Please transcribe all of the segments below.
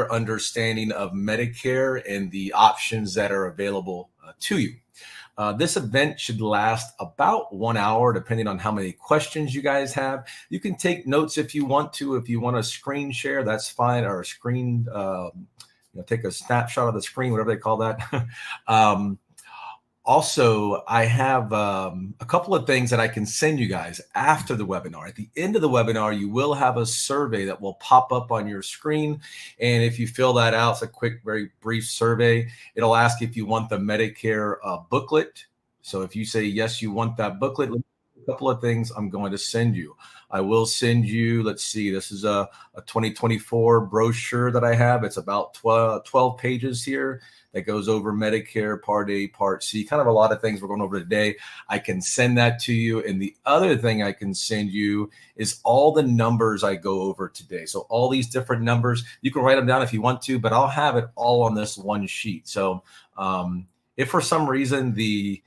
better understanding of Medicare and the options that are available to you. This event should last about 1 hour, depending on how many questions you guys have. You can take notes if you want to. If you want to screen share, that's fine, or screen, take a snapshot of the screen, whatever they call that. Also, I have a couple of things that I can send you guys after the webinar. At the end of the webinar, you will have a survey that will pop up on your screen. And if you fill that out, it's a quick, very brief survey. It'll ask if you want the Medicare booklet. So if you say, yes, you want that booklet, a couple of things I'm going to send you. I will send you, let's see, this is a 2024 brochure that I have. It's about 12 pages here. That goes over Medicare, Part A, Part C, kind of a lot of things we're going over today. I can send that to you. And the other thing I can send you is all the numbers I go over today. So all these different numbers, you can write them down if you want to, but I'll have it all on this one sheet. So if for some reason the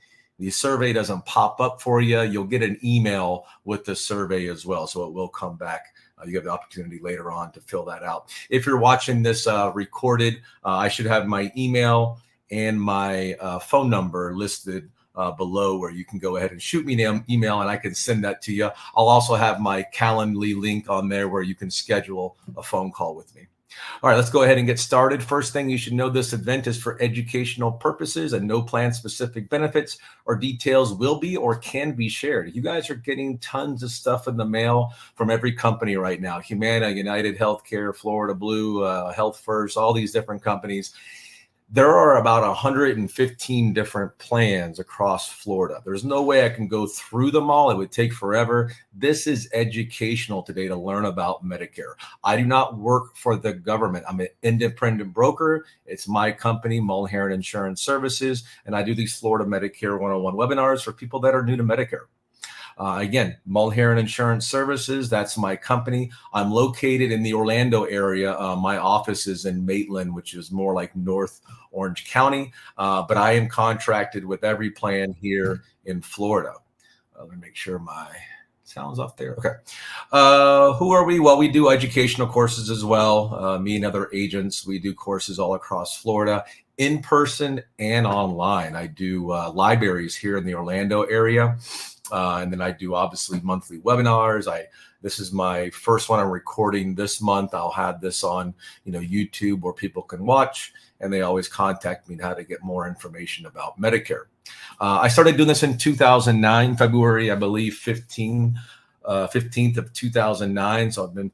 survey doesn't pop up for you, you'll get an email with the survey as well. So it will come back. You have the opportunity later on to fill that out. If you're watching this recorded, I should have my email and my phone number listed below, where you can go ahead and shoot me an email and I can send that to you. I'll also have my Calendly link on there where you can schedule a phone call with me. All right, let's go ahead and get started. First thing you should know, this event is for educational purposes and no plan-specific benefits or details will be or can be shared. You guys are getting tons of stuff in the mail from every company right now. Humana, United Healthcare, Florida Blue, Health First, all these different companies. There are about 115 different plans across Florida. There's no way I can go through them all. It would take forever. This is educational today to learn about Medicare. I do not work for the government. I'm an independent broker. It's my company, Mulherron Insurance Services, and I do these Florida Medicare 101 webinars for people that are new to Medicare. Again, Mulherron Insurance Services, that's my company. I'm located in the Orlando area. My office is in Maitland, which is more like North Orange County, but I am contracted with every plan here in Florida. Let me make sure my sound's off there. Okay. Who are we? Well, we do educational courses as well. Me and other agents, we do courses all across Florida, in person and online. I do libraries here in the Orlando area. And then I do obviously monthly webinars. This is my first one I'm recording this month. I'll have this on, YouTube where people can watch, and they always contact me on how to get more information about Medicare. I started doing this in 2009, February, I believe, 15th of 2009. So I've been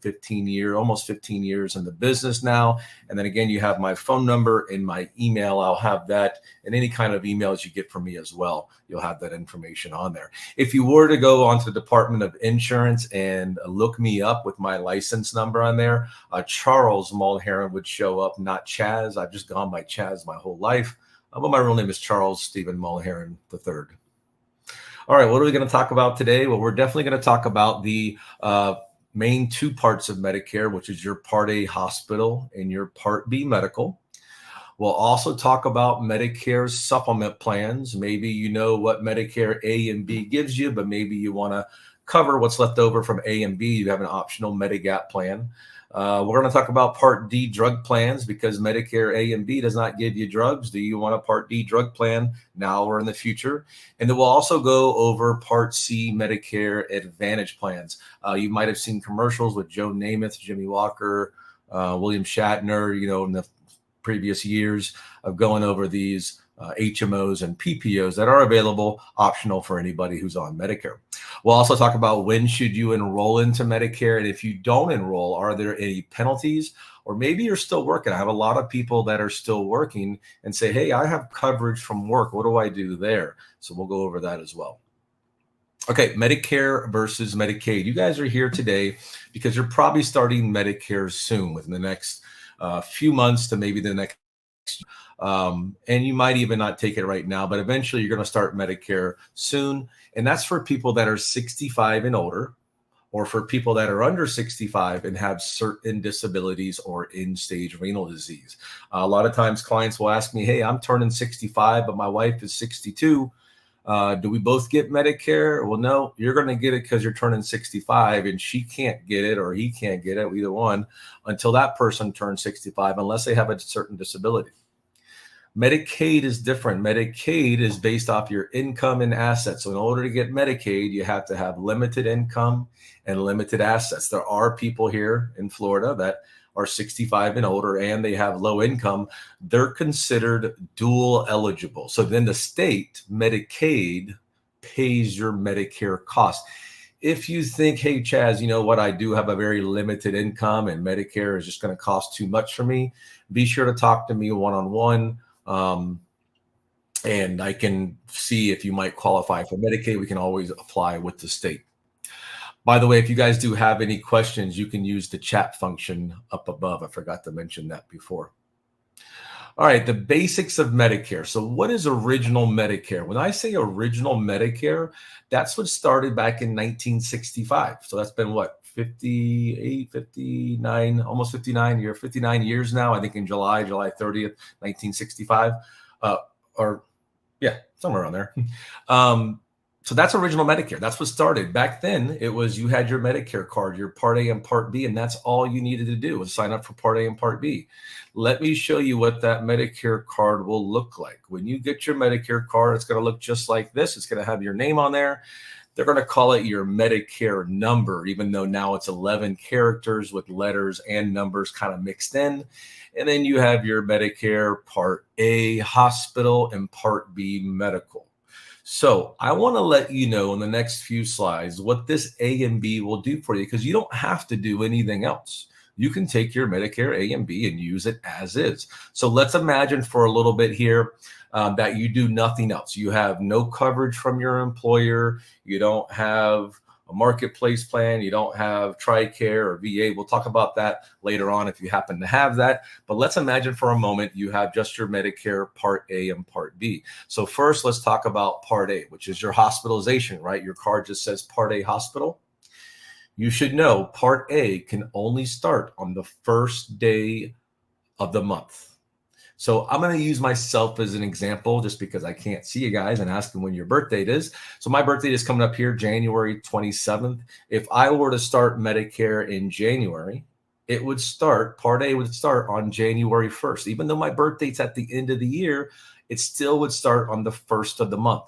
almost 15 years in the business now. And then again, you have my phone number and my email. I'll have that, and any kind of emails you get from me as well. You'll have that information on there. If you were to go onto the Department of Insurance and look me up with my license number on there, Charles Mulherron would show up, not Chaz. I've just gone by Chaz my whole life. But my real name is Charles Stephen Mulherron III. All right, what are we going to talk about today? Well, we're definitely going to talk about the main two parts of Medicare, which is your Part A hospital and your Part B medical. We'll also talk about Medicare's supplement plans. Maybe you know what Medicare A and B gives you, but maybe you want to cover what's left over from A and B. You have an optional Medigap plan. We're going to talk about Part D drug plans because Medicare A and B does not give you drugs. Do you want a Part D drug plan now or in the future? And then we'll also go over Part C Medicare Advantage plans. You might have seen commercials with Joe Namath, Jimmy Walker, William Shatner, in the previous years of going over these HMOs and PPOs that are available, optional for anybody who's on Medicare. We'll also talk about when should you enroll into Medicare, and if you don't enroll, are there any penalties? Or maybe you're still working. I have a lot of people that are still working and say, hey, I have coverage from work. What do I do there? So we'll go over that as well. Okay, Medicare versus Medicaid. You guys are here today because you're probably starting Medicare soon, within the next few months to maybe the next and you might even not take it right now, but eventually you're going to start Medicare soon. And that's for people that are 65 and older, or for people that are under 65 and have certain disabilities or end-stage renal disease. A lot of times clients will ask me, hey, I'm turning 65, but my wife is 62. Do we both get Medicare? Well, no, you're going to get it because you're turning 65 and she can't get it or he can't get it, either one, until that person turns 65, unless they have a certain disability. Medicaid is different. Medicaid is based off your income and assets. So in order to get Medicaid, you have to have limited income and limited assets. There are people here in Florida that are 65 and older and they have low income. They're considered dual eligible. So then the state Medicaid pays your Medicare cost. If you think, hey, Chaz, you know what, I do have a very limited income and Medicare is just going to cost too much for me, be sure to talk to me one-on-one. And I can see if you might qualify for Medicaid. We can always apply with the state. By the way, if you guys do have any questions, you can use the chat function up above. I forgot to mention that before. All right, the basics of Medicare. So what is original Medicare? When I say original Medicare, that's what started back in 1965. So that's been what, 58, 59, almost 59 years now. I think in July 30th, 1965, or yeah, somewhere around there. So that's original Medicare. That's what started. Back then, it was you had your Medicare card, your Part A and Part B, and that's all you needed to do was sign up for Part A and Part B. Let me show you what that Medicare card will look like. When you get your Medicare card, it's going to look just like this. It's going to have your name on there. They're going to call it your Medicare number, even though now it's 11 characters with letters and numbers kind of mixed in. And then you have your Medicare Part A hospital and Part B medical. So I want to let you know in the next few slides what this A and B will do for you, because you don't have to do anything else. You can take your Medicare A and B and use it as is. So let's imagine for a little bit here that you do nothing else. You have no coverage from your employer. You don't have a marketplace plan. You don't have TRICARE or VA. We'll talk about that later on if you happen to have that. But let's imagine for a moment you have just your Medicare Part A and Part B. So first, let's talk about Part A, which is your hospitalization, right? Your card just says Part A hospital. You should know Part A can only start on the first day of the month. So I'm going to use myself as an example just because I can't see you guys and ask them when your birth date is. So my birthday is coming up here, January 27th. If I were to start Medicare in January, it would start, Part A would start on January 1st. Even though my birth date's at the end of the year, it still would start on the first of the month.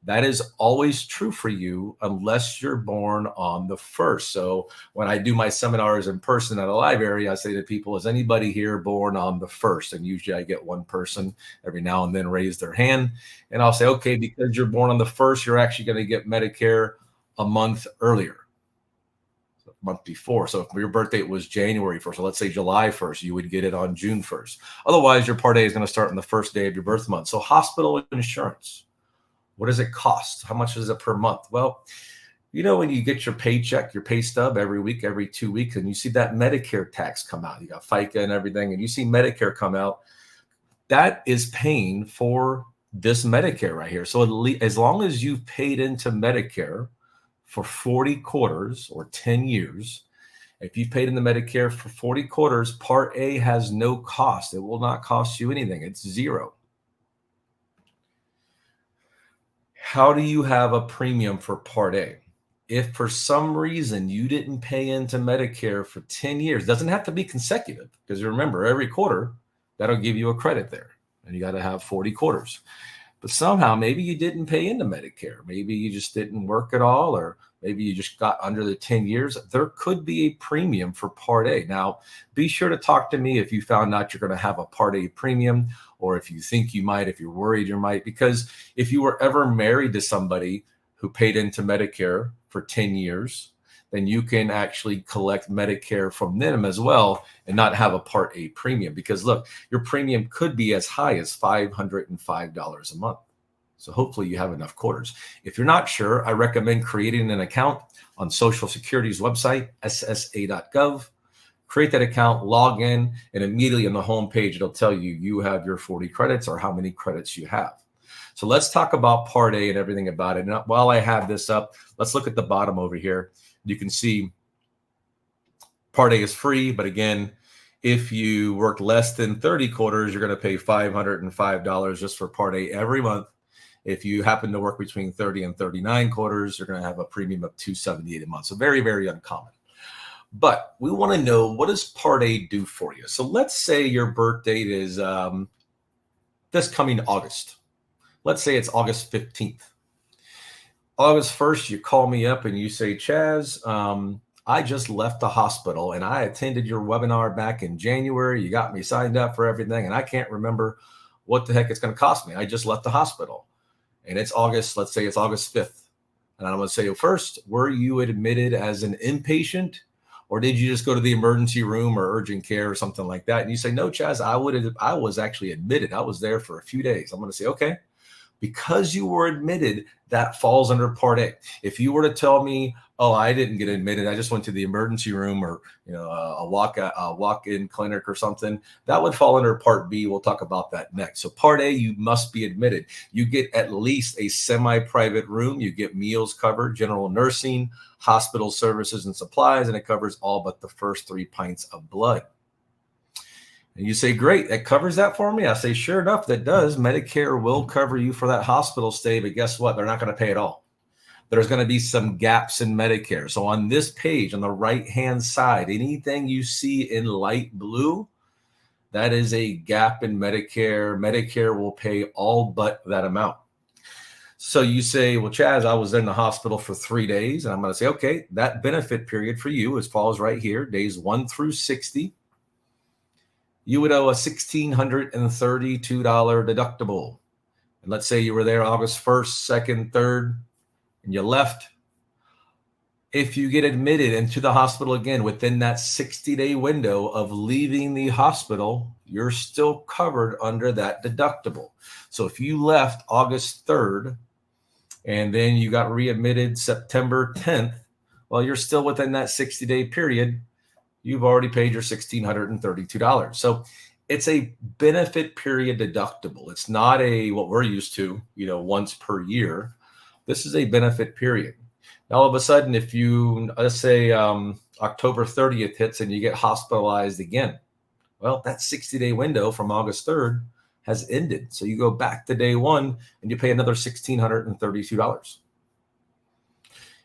That is always true for you unless you're born on the first. So when I do my seminars in person at a library, I say to people, is anybody here born on the first? And usually I get one person every now and then raise their hand. And I'll say, okay, because you're born on the first, you're actually going to get Medicare a month earlier, a month before. So if your birth date was January 1st, so let's say July 1st, you would get it on June 1st. Otherwise, your Part A is going to start on the first day of your birth month. So hospital insurance. What does it cost? How much is it per month? Well, you know, when you get your paycheck, your pay stub every week, every 2 weeks, and you see that Medicare tax come out, you got FICA and everything, and you see Medicare come out, that is paying for this Medicare right here. So as long as you've paid into Medicare for 40 quarters or 10 years, if you've paid into Medicare for 40 quarters, Part A has no cost. It will not cost you anything. It's zero. How do you have a premium for Part A? If for some reason you didn't pay into Medicare for 10 years, doesn't have to be consecutive, because remember, every quarter, that'll give you a credit there, and you got to have 40 quarters. But somehow, maybe you didn't pay into Medicare. Maybe you just didn't work at all, or maybe you just got under the 10 years. There could be a premium for Part A. Now, be sure to talk to me if you found out you're going to have a Part A premium, or if you think you might, if you're worried you might, because if you were ever married to somebody who paid into Medicare for 10 years, then you can actually collect Medicare from them as well and not have a Part A premium. Because look, your premium could be as high as $505 a month. So hopefully you have enough quarters. If you're not sure, I recommend creating an account on Social Security's website, ssa.gov. Create that account, log in, and immediately on the home page, it'll tell you you have your 40 credits or how many credits you have. So let's talk about Part A and everything about it. And while I have this up, let's look at the bottom over here. You can see Part A is free, but again, if you work less than 30 quarters, you're going to pay $505 just for Part A every month. If you happen to work between 30 and 39 quarters, you're going to have a premium of $278 a month. So very, very uncommon. But we want to know, what does Part A do for you? So let's say your birth date is this coming August. Let's say it's August 15th. August 1st, you call me up and you say, Chaz, I just left the hospital and I attended your webinar back in January. You got me signed up for everything, and I can't remember what the heck it's going to cost me. I just left the hospital and it's August. Let's say it's August 5th. And I'm going to say, first, were you admitted as an inpatient, or did you just go to the emergency room or urgent care or something like that? And you say, no, Chaz, I was actually admitted. I was there for a few days. I'm going to say, okay. Because you were admitted, that falls under Part A. If you were to tell me, oh, I didn't get admitted, I just went to the emergency room, or a walk-in clinic or something, that would fall under Part B. We'll talk about that next. So Part A, you must be admitted. You get at least a semi-private room. You get meals covered, general nursing, hospital services and supplies, and it covers all but the first 3 pints of blood. And you say, great, that covers that for me? I say, sure enough, that does. Medicare will cover you for that hospital stay, but guess what? They're not going to pay it all. There's going to be some gaps in Medicare. So on this page, on the right-hand side, anything you see in light blue, that is a gap in Medicare. Medicare will pay all but that amount. So you say, well, Chaz, I was in the hospital for 3 days. And I'm going to say, okay, that benefit period for you falls right here, days 1 through 60. You would owe a $1,632 deductible. And let's say you were there August 1st, 2nd, 3rd, and you left. If you get admitted into the hospital again within that 60-day window of leaving the hospital, you're still covered under that deductible. So if you left August 3rd and then you got readmitted September 10th, well, you're still within that 60-day period. You've already paid your $1,632. So it's a benefit period deductible. It's not what we're used to, once per year. This is a benefit period. Now, all of a sudden, if you, let's say October 30th hits and you get hospitalized again, well, that 60-day window from August 3rd has ended. So you go back to day one and you pay another $1,632.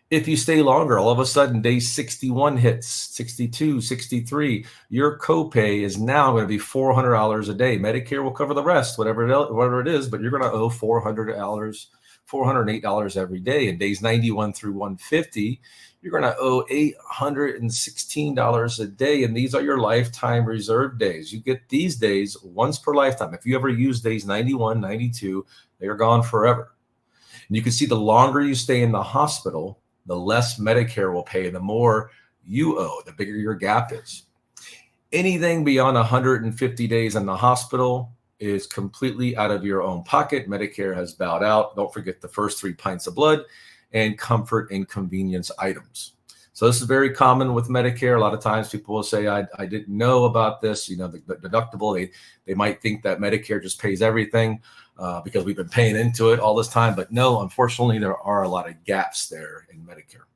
If you stay longer, all of a sudden day 61 hits, 62, 63, your copay is now going to be $400 a day. Medicare will cover the rest, whatever it is, but you're going to owe $408 every day. In days 91 through 150, you're going to owe $816 a day. And these are your lifetime reserve days. You get these days once per lifetime. If you ever use days 91, 92, they are gone forever. And you can see the longer you stay in the hospital, the less Medicare will pay, the more you owe, the bigger your gap is. Anything beyond 150 days in the hospital is completely out of your own pocket. Medicare has bowed out. Don't forget the first 3 pints of blood and comfort and convenience items. So this is very common with Medicare. A lot of times people will say, I didn't know about this, the deductible. They might think that Medicare just pays everything because we've been paying into it all this time. But no, unfortunately, there are a lot of gaps there in Medicare.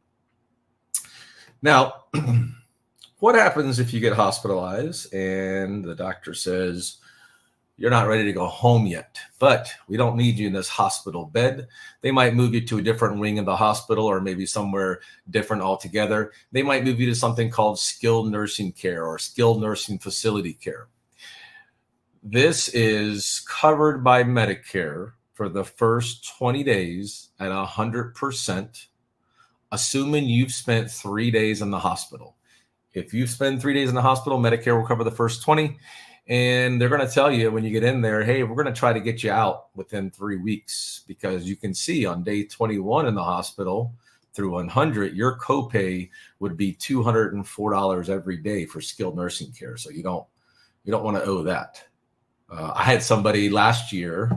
Now, what happens if you get hospitalized and the doctor says, you're not ready to go home yet, but we don't need you in this hospital bed? They might move you to a different wing of the hospital, or maybe somewhere different altogether. They might move you to something called skilled nursing care or skilled nursing facility care. This is covered by Medicare for the first 20 days at 100%, assuming you've spent 3 days in the hospital. If you spend 3 days in the hospital, Medicare will cover the first 20. And they're going to tell you when you get in there, hey, we're going to try to get you out within 3 weeks, because you can see on day 21 in the hospital through 100, your copay would be $204 every day for skilled nursing care. So you don't want to owe that. I had somebody last year,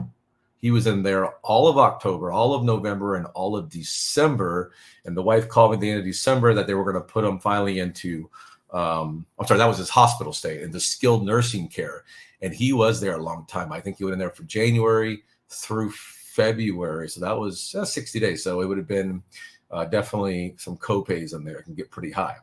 he was in there all of October, all of November, and all of December. And the wife called me at the end of December that they were going to put him finally into that was his hospital stay, into skilled nursing care. And he was there a long time. I think he went in there from January through February. So that was 60 days. So it would have been definitely some copays in there. It can get pretty high.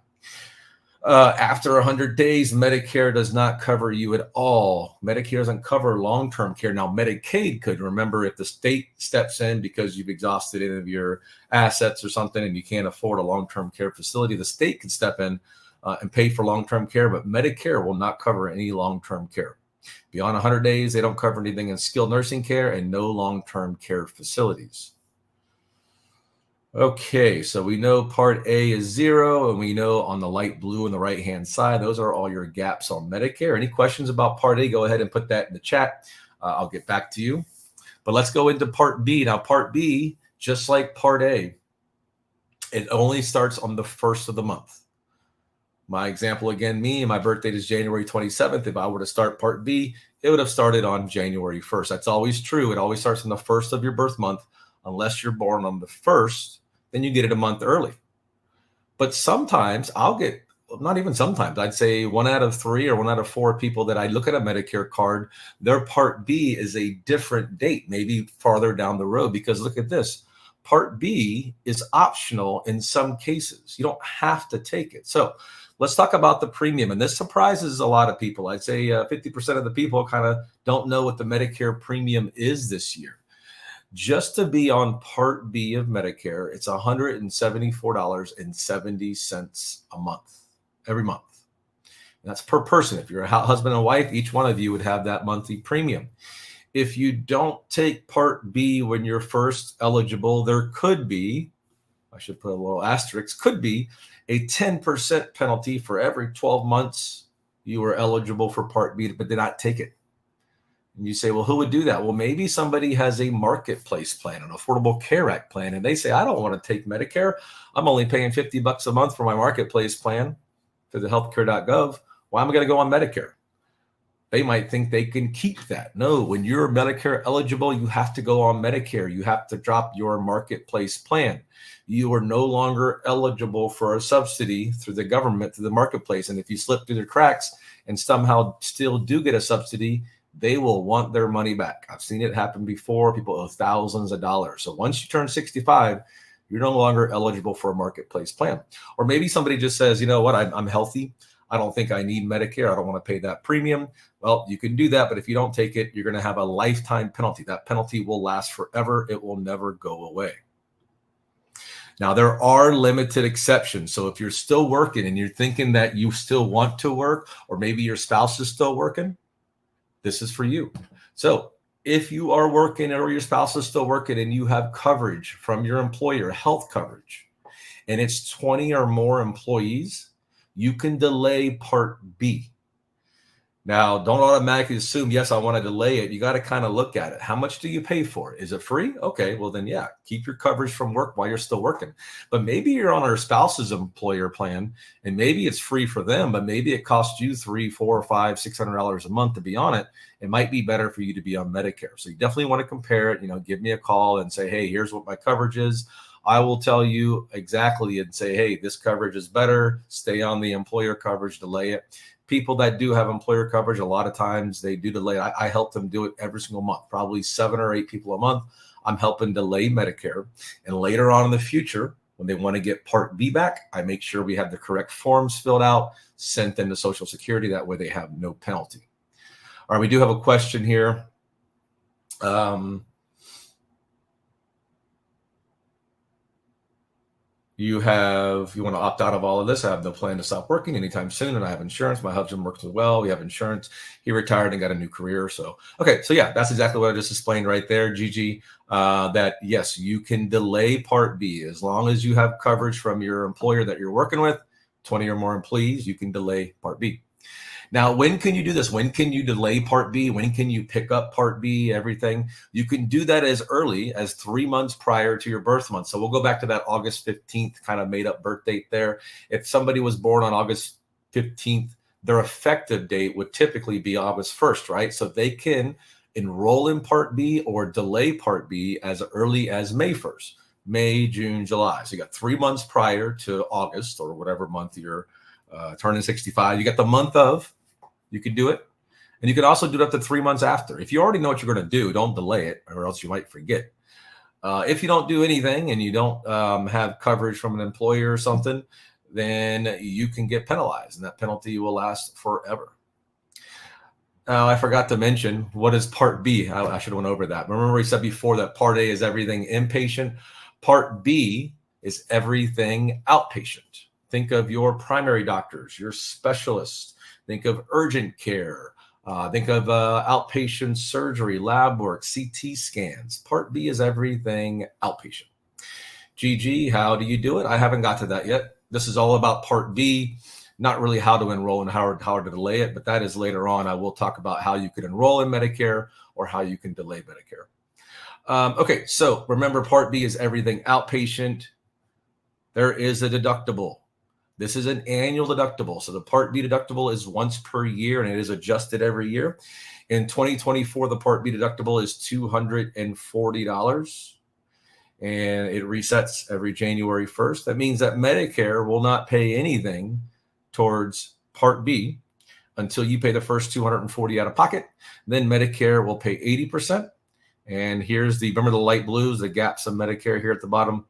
After 100 days, Medicare does not cover you at all. Medicare doesn't cover long-term care. Now, Medicaid could. Remember, if the state steps in because you've exhausted any of your assets or something and you can't afford a long-term care facility, the state could step in and pay for long-term care, but Medicare will not cover any long-term care. Beyond 100 days, they don't cover anything in skilled nursing care and no long-term care facilities. Okay, so we know Part A is 0, and we know on the light blue on the right-hand side, those are all your gaps on Medicare. Any questions about Part A, go ahead and put that in the chat. I'll get back to you. But let's go into Part B. Now, Part B, just like Part A, it only starts on the first of the month. My example again, my birthday is January 27th. If I were to start Part B, it would have started on January 1st. That's always true. It always starts on the first of your birth month. Unless you're born on the 1st, then you get it a month early. But sometimes I'll get, not even sometimes, I'd say 1 out of 3 or 1 out of 4 people that I look at a Medicare card, their Part B is a different date, maybe farther down the road, because look at this. Part B is optional in some cases. You don't have to take it. So let's talk about the premium. And this surprises a lot of people. I'd say 50% of the people kind of don't know what the Medicare premium is this year. Just to be on Part B of Medicare, it's $174.70 a month, every month. And that's per person. If you're a husband and wife, each one of you would have that monthly premium. If you don't take Part B when you're first eligible, there could be, I should put a little asterisk, could be a 10% penalty for every 12 months you were eligible for Part B, but did not take it. And you say, well, who would do that? Well, maybe somebody has a marketplace plan, an Affordable Care Act plan, and they say, I don't want to take Medicare. I'm only paying $50 a month for my marketplace plan to the healthcare.gov. Why am I going to go on Medicare? They might think they can keep that. No, when you're Medicare eligible, you have to go on Medicare. You have to drop your marketplace plan. You are no longer eligible for a subsidy through the government, through the marketplace. And if you slip through the cracks and somehow still do get a subsidy, they will want their money back. I've seen it happen before. People owe thousands of dollars. So once you turn 65, you're no longer eligible for a marketplace plan. Or maybe somebody just says, you know what, I'm healthy. I don't think I need Medicare. I don't want to pay that premium. Well, you can do that, but if you don't take it, you're going to have a lifetime penalty. That penalty will last forever. It will never go away. Now, there are limited exceptions. So if you're still working and you're thinking that you still want to work, or maybe your spouse is still working, this is for you. So if you are working or your spouse is still working and you have coverage from your employer, health coverage, and it's 20 or more employees, you can delay Part B. Now, don't automatically assume, yes, I want to delay it. You got to kind of look at it. How much do you pay for it? Is it free? Okay, well then, yeah, keep your coverage from work while you're still working. But maybe you're on our spouse's employer plan, and maybe it's free for them, but maybe it costs you $300, $400, $500, $600 a month to be on it. It might be better for you to be on Medicare. So you definitely want to compare it. Give me a call and say, hey, here's what my coverage is. I will tell you exactly and say, hey, this coverage is better. Stay on the employer coverage, delay it. People that do have employer coverage, a lot of times they do delay. I help them do it every single month, probably 7 or 8 people a month. I'm helping delay Medicare. And later on in the future, when they want to get Part B back, I make sure we have the correct forms filled out, sent them to Social Security. That way they have no penalty. All right, we do have a question here. You want to opt out of all of this. I have no plan to stop working anytime soon, and I have insurance. My husband works as well. We have insurance. He retired and got a new career. So yeah, that's exactly what I just explained right there, Gigi, that yes, you can delay Part B as long as you have coverage from your employer that you're working with, 20 or more employees, you can delay Part B. Now, when can you do this? When can you delay Part B? When can you pick up Part B, everything? You can do that as early as 3 months prior to your birth month. So we'll go back to that August 15th kind of made up birth date there. If somebody was born on August 15th, their effective date would typically be August 1st, right? So they can enroll in Part B or delay Part B as early as May 1st, May, June, July. So you got 3 months prior to August or whatever month you're turning 65. You got the month of. You can do it. And you can also do it up to 3 months after. If you already know what you're going to do, don't delay it or else you might forget. If you don't do anything and you don't have coverage from an employer or something, then you can get penalized, and that penalty will last forever. I forgot to mention, what is Part B? I should have went over that. Remember we said before that Part A is everything inpatient. Part B is everything outpatient. Think of your primary doctors, your specialists. Think of urgent care. Think of outpatient surgery, lab work, CT scans. Part B is everything outpatient. GG, how do you do it? I haven't got to that yet. This is all about Part B. Not really how to enroll and how to delay it, but that is later on. I will talk about how you can enroll in Medicare or how you can delay Medicare. Okay, so remember, Part B is everything outpatient. There is a deductible. This is an annual deductible. So the Part B deductible is once per year, and it is adjusted every year. In 2024, the Part B deductible is $240. And it resets every January 1st. That means that Medicare will not pay anything towards Part B until you pay the first $240 out of pocket. Then Medicare will pay 80%. And here's remember the light blues, the gaps of Medicare here at the bottom.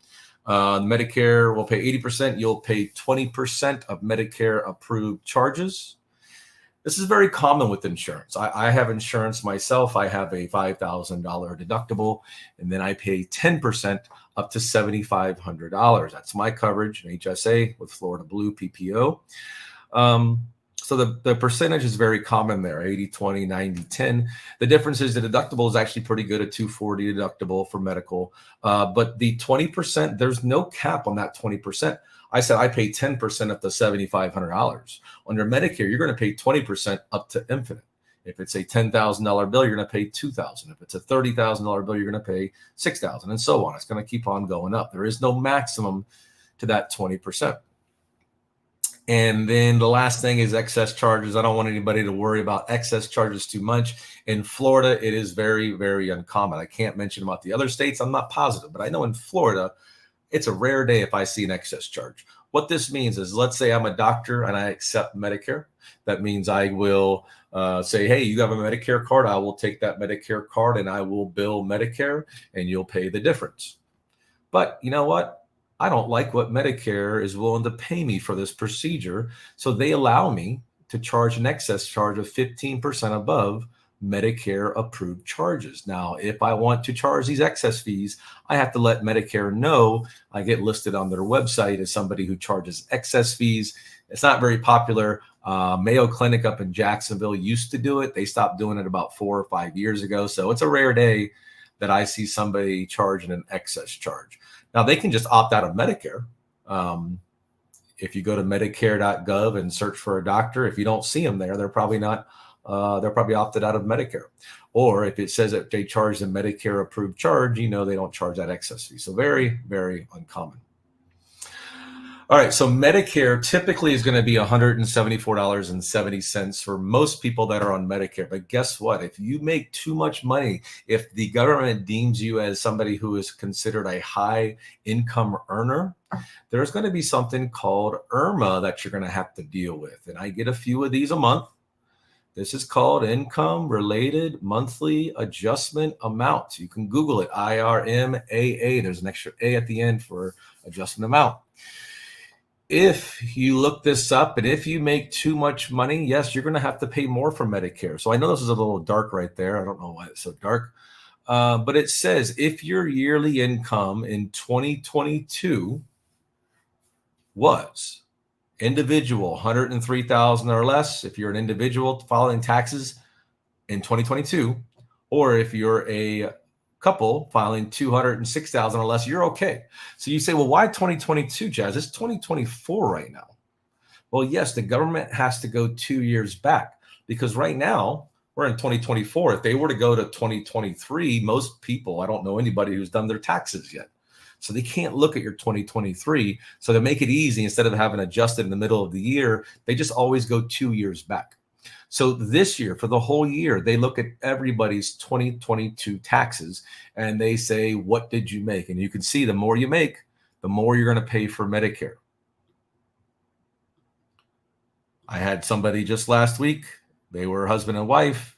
Medicare will pay 80%. You'll pay 20% of Medicare approved charges. This is very common with insurance. I have insurance myself. I have a $5,000 deductible, and then I pay 10% up to $7,500. That's my coverage in HSA with Florida Blue PPO. So the percentage is very common there, 80, 20, 90, 10. The difference is the deductible is actually pretty good at $240 deductible for medical. But the 20%, there's no cap on that 20%. I said I pay 10% up to $7,500. Under Medicare, you're going to pay 20% up to infinite. If it's a $10,000 bill, you're going to pay $2,000. If it's a $30,000 bill, you're going to pay $6,000, and so on. It's going to keep on going up. There is no maximum to that 20%. And then the last thing is excess charges. I don't want anybody to worry about excess charges too much. In Florida, it is very, very uncommon. I can't mention about the other states. I'm not positive, but I know in Florida, it's a rare day if I see an excess charge. What this means is, let's say I'm a doctor and I accept Medicare. That means I will say, hey, you have a Medicare card. I will take that Medicare card and I will bill Medicare and you'll pay the difference. But you know what? I don't like what Medicare is willing to pay me for this procedure. So they allow me to charge an excess charge of 15% above Medicare approved charges. Now, if I want to charge these excess fees, I have to let Medicare know. I get listed on their website as somebody who charges excess fees. It's not very popular. Mayo Clinic up in Jacksonville used to do it. They stopped doing it about 4 or 5 years ago. So it's a rare day that I see somebody charging an excess charge. Now, they can just opt out of Medicare. If you go to medicare.gov and search for a doctor, if you don't see them there, they're probably opted out of Medicare. Or if it says that they charge the Medicare approved charge, they don't charge that excess fee. So very, very uncommon. All right, so Medicare typically is going to be $174.70 for most people that are on Medicare. But guess what? If you make too much money, if the government deems you as somebody who is considered a high income earner, there's going to be something called IRMA that you're going to have to deal with. And I get a few of these a month. This is called Income Related Monthly Adjustment Amount. You can Google it, IRMAA. There's an extra A at the end for adjustment amount. If you look this up and if you make too much money, yes, you're going to have to pay more for Medicare. So I know this is a little dark right there. I don't know why it's so dark. But it says if your yearly income in 2022 was individual, 103,000 or less, if you're an individual filing taxes in 2022, or if you're a couple filing 206,000 or less, you're okay. So you say, well, why 2022, Jazz? It's 2024 right now. Well, yes, the government has to go 2 years back because right now we're in 2024. If they were to go to 2023, most people, I don't know anybody who's done their taxes yet. So they can't look at your 2023. So to make it easy, instead of having adjusted in the middle of the year, they just always go 2 years back. So this year, for the whole year, they look at everybody's 2022 taxes and they say, what did you make? And you can see the more you make, the more you're going to pay for Medicare. I had somebody just last week, they were husband and wife,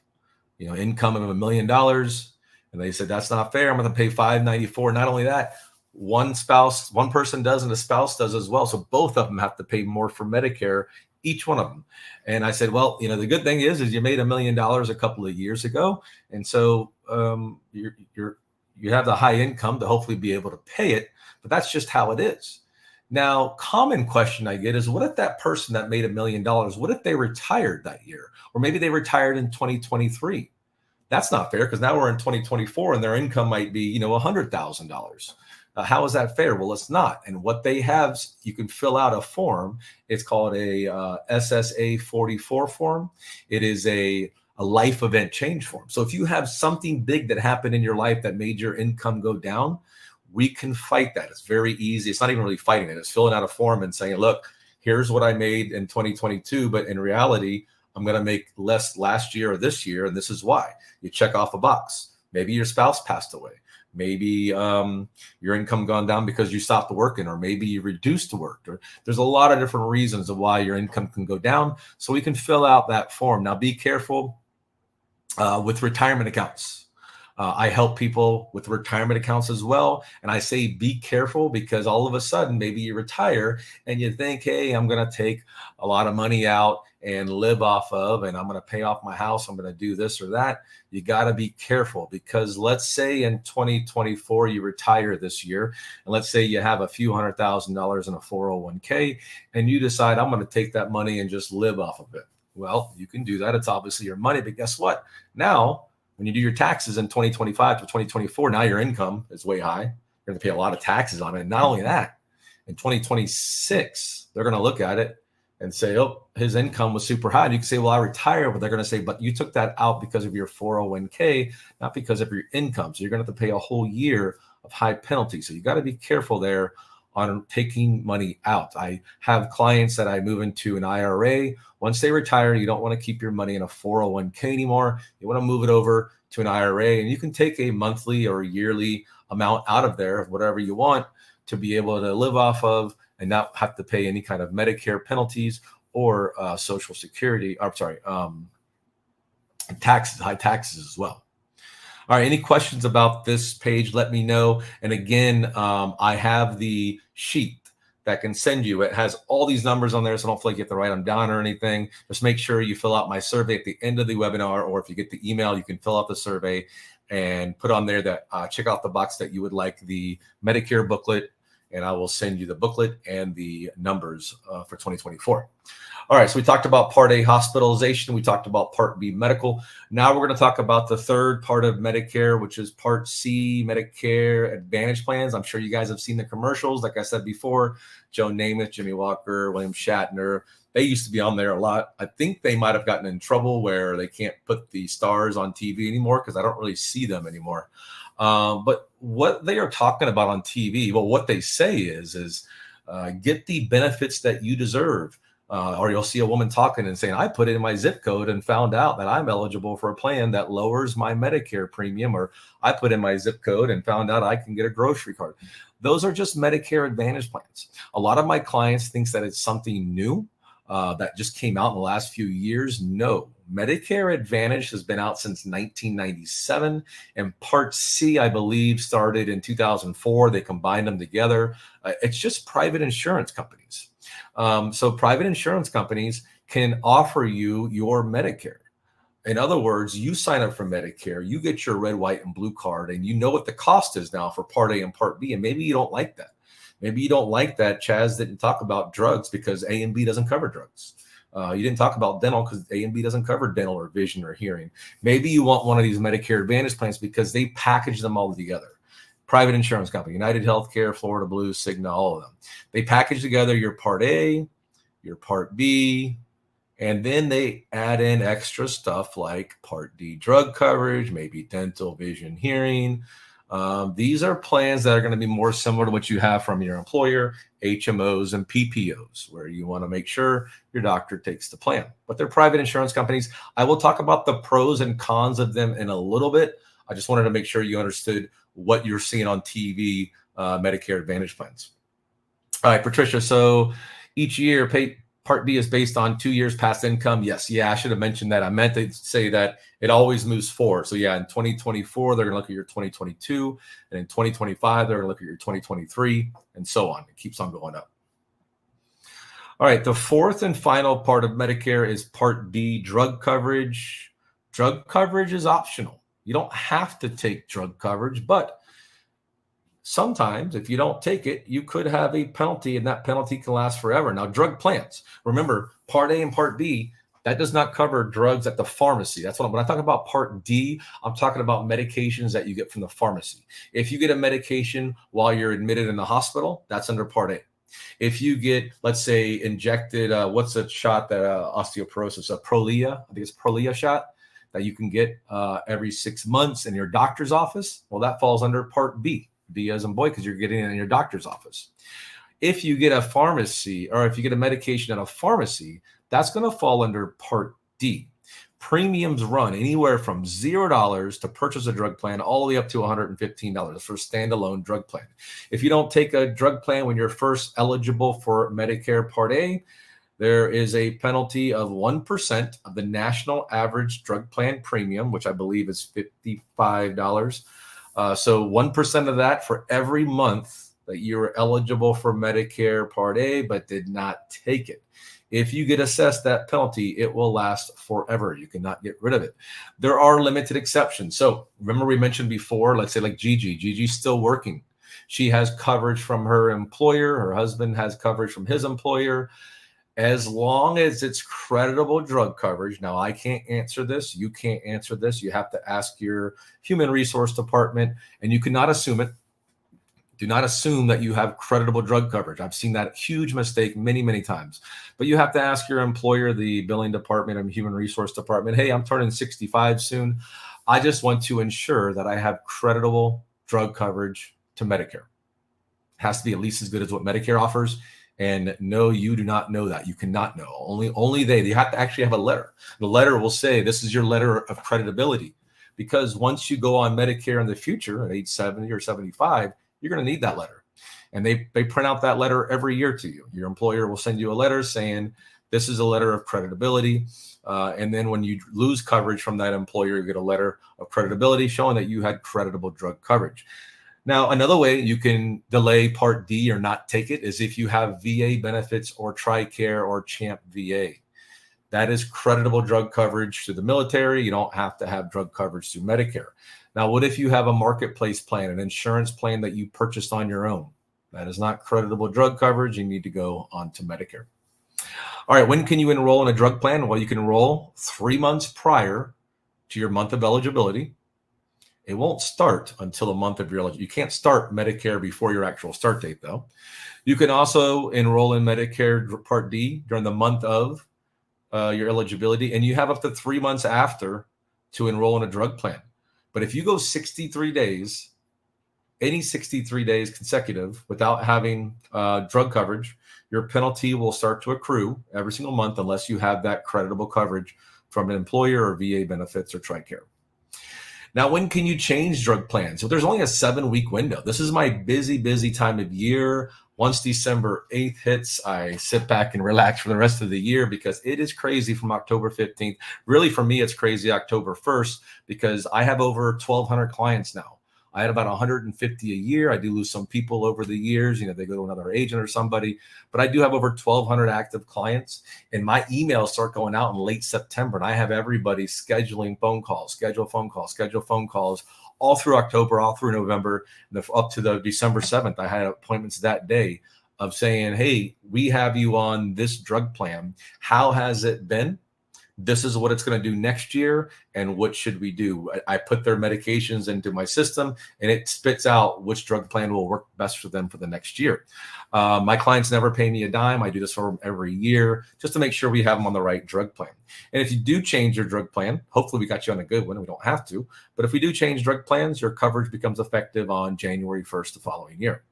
income of $1 million. And they said, that's not fair. I'm going to pay $594. Not only that, one person does and a spouse does as well. So both of them have to pay more for Medicare, each one of them. And I said, well, the good thing is you made $1 million a couple of years ago. And so you have the high income to hopefully be able to pay it, but that's just how it is. Now, common question I get is, what if that person that made $1 million, what if they retired that year? Or maybe they retired in 2023? That's not fair, because now we're in 2024 and their income might be, $100,000. How is that fair? Well, it's not. And what they have, you can fill out a form. It's called a SSA 44 form. It is a life event change form. So if you have something big that happened in your life that made your income go down, we can fight that. It's very easy. It's not even really fighting it. It's filling out a form and saying, look, here's what I made in 2022, but in reality, I'm going to make less last year or this year, and this is why. You check off a box. Maybe your spouse passed away. Maybe your income gone down because you stopped working, or maybe you reduced work. Or there's a lot of different reasons of why your income can go down. So we can fill out that form. Now, be careful with retirement accounts. I help people with retirement accounts as well. And I say, be careful, because all of a sudden, maybe you retire and you think, hey, I'm going to take a lot of money out and live off of, and I'm going to pay off my house. I'm going to do this or that. You got to be careful, because let's say in 2024, you retire this year. And let's say you have a few $100,000 in a 401k, and you decide, I'm going to take that money and just live off of it. Well, you can do that. It's obviously your money, but guess what? Now, when you do your taxes in 2025 to 2024, now your income is way high. You're going to pay a lot of taxes on it. And not only that, in 2026, they're going to look at it and say, oh, his income was super high. And you can say, well, I retire, but they're going to say, but you took that out because of your 401k, not because of your income. So you're going to have to pay a whole year of high penalties. So you got to be careful there on taking money out. I have clients that I move into an IRA. Once they retire, you don't want to keep your money in a 401k anymore. You want to move it over to an IRA, and you can take a monthly or yearly amount out of there, whatever you want, to be able to live off of and not have to pay any kind of Medicare penalties or Social Security. Taxes, high taxes as well. All right, any questions about this page, let me know. And again, I have the sheet that can send you. It has all these numbers on there, so don't feel like you have to write them down or anything. Just make sure you fill out my survey at the end of the webinar, or if you get the email, you can fill out the survey and put on there that check off the box that you would like the Medicare booklet, and I will send you the booklet and the numbers for 2024. All right, so we talked about Part A hospitalization. We talked about Part B medical. Now we're going to talk about the third part of Medicare, which is Part C Medicare Advantage plans. I'm sure you guys have seen the commercials. Like I said before, Joe Namath, Jimmy Walker, William Shatner, they used to be on there a lot. I think they might have gotten in trouble where they can't put the stars on TV anymore, because I don't really see them anymore. But what they are talking about on TV, well, what they say is get the benefits that you deserve. Or you'll see a woman talking and saying, I put in my zip code and found out that I'm eligible for a plan that lowers my Medicare premium, or I put in my zip code and found out I can get a grocery card. Those are just Medicare Advantage plans. A lot of my clients thinks that it's something new that just came out in the last few years. No, Medicare Advantage has been out since 1997, and Part C, I believe, started in 2004. They combined them together. It's just private insurance companies. So private insurance companies can offer you your Medicare. In other words, you sign up for Medicare, you get your red, white, and blue card, and you know what the cost is now for Part A and Part B. And maybe you don't like that. Maybe you don't like that Chaz didn't talk about drugs because A and B doesn't cover drugs. You didn't talk about dental because A and B doesn't cover dental or vision or hearing. Maybe you want one of these Medicare Advantage plans because they package them all together. Private insurance company, United Healthcare, Florida Blue, Cigna, all of them. They package together your Part A, your Part B, and then they add in extra stuff like Part D drug coverage, maybe dental, vision, hearing. These are plans that are going to be more similar to what you have from your employer, HMOs and PPOs, where you want to make sure your doctor takes the plan. But they're private insurance companies. I will talk about the pros and cons of them in a little bit. I just wanted to make sure you understood what you're seeing on TV, Medicare Advantage plans. All right, Patricia. So each year, Part B is based on 2 years past income. Yes. Yeah, I should have mentioned that. I meant to say that it always moves forward. So yeah, in 2024, they're going to look at your 2022. And in 2025, they're going to look at your 2023 and so on. It keeps on going up. All right. The fourth and final part of Medicare is Part D, drug coverage. Drug coverage is optional. You don't have to take drug coverage, but sometimes if you don't take it, you could have a penalty, and that penalty can last forever. Now, drug plans, remember, Part A and Part B, that does not cover drugs at the pharmacy. That's when I talk about Part D, I'm talking about medications that you get from the pharmacy. If you get a medication while you're admitted in the hospital, that's under Part A. If you get, let's say, injected, what's a shot that osteoporosis, a Prolia, I think it's Prolia shot that you can get every 6 months in your doctor's office. Well, that falls under Part B, B as in boy, because you're getting it in your doctor's office. If you get a pharmacy, or if you get a medication at a pharmacy, that's going to fall under Part D. Premiums run anywhere from $0 to purchase a drug plan all the way up to $115 for a standalone drug plan. If you don't take a drug plan when you're first eligible for Medicare Part A, there is a penalty of 1% of the national average drug plan premium, which I believe is $55. So 1% of that for every month that you were eligible for Medicare Part A but did not take it. If you get assessed that penalty, it will last forever. You cannot get rid of it. There are limited exceptions. So remember we mentioned before, let's say like Gigi. Gigi's still working. She has coverage from her employer. Her husband has coverage from his employer. As long as it's creditable drug coverage. Now, I can't answer this. You can't answer this. You have to ask your human resource department, and you cannot assume it. Do not assume that you have creditable drug coverage. I've seen that huge mistake many, many times. But you have to ask your employer, the billing department and human resource department, hey, I'm turning 65 soon. I just want to ensure that I have creditable drug coverage to Medicare. It has to be at least as good as what Medicare offers. And no, you do not know that. You cannot know. Only they. You have to actually have a letter. The letter will say, this is your letter of creditability. Because once you go on Medicare in the future at age 70 or 75, you're going to need that letter. And they print out that letter every year to you. Your employer will send you a letter saying, this is a letter of creditability. And then when you lose coverage from that employer, you get a letter of creditability showing that you had creditable drug coverage. Now, another way you can delay Part D or not take it is if you have VA benefits or TRICARE or CHAMP VA. That is creditable drug coverage to the military. You don't have to have drug coverage through Medicare. Now, what if you have a marketplace plan, an insurance plan that you purchased on your own? That is not creditable drug coverage. You need to go on to Medicare. All right, when can you enroll in a drug plan? Well, you can enroll 3 months prior to your month of eligibility. It won't start until the month of your eligibility. You can't start Medicare before your actual start date, though. You can also enroll in Medicare Part D during the month of your eligibility, and you have up to 3 months after to enroll in a drug plan. But if you go 63 days, any 63 days consecutive without having drug coverage, your penalty will start to accrue every single month unless you have that creditable coverage from an employer or VA benefits or TRICARE. Now, when can you change drug plans? So there's only a 7-week window. This is my busy time of year. Once December 8th hits, I sit back and relax for the rest of the year because it is crazy from October 15th. Really, for me, it's crazy October 1st because I have over 1,200 clients now. I had about 150 a year. I do lose some people over the years. They go to another agent or somebody. But I do have over 1,200 active clients. And my emails start going out in late September. And I have everybody scheduling phone calls, schedule phone calls all through October, all through November, up to the December 7th. I had appointments that day of saying, hey, we have you on this drug plan. How has it been? This is what it's going to do next year. And what should we do? I put their medications into my system and it spits out which drug plan will work best for them for the next year. My clients never pay me a dime. I do this for them every year just to make sure we have them on the right drug plan. And if you do change your drug plan, hopefully we got you on a good one. We don't have to. But if we do change drug plans, your coverage becomes effective on January 1st the following year.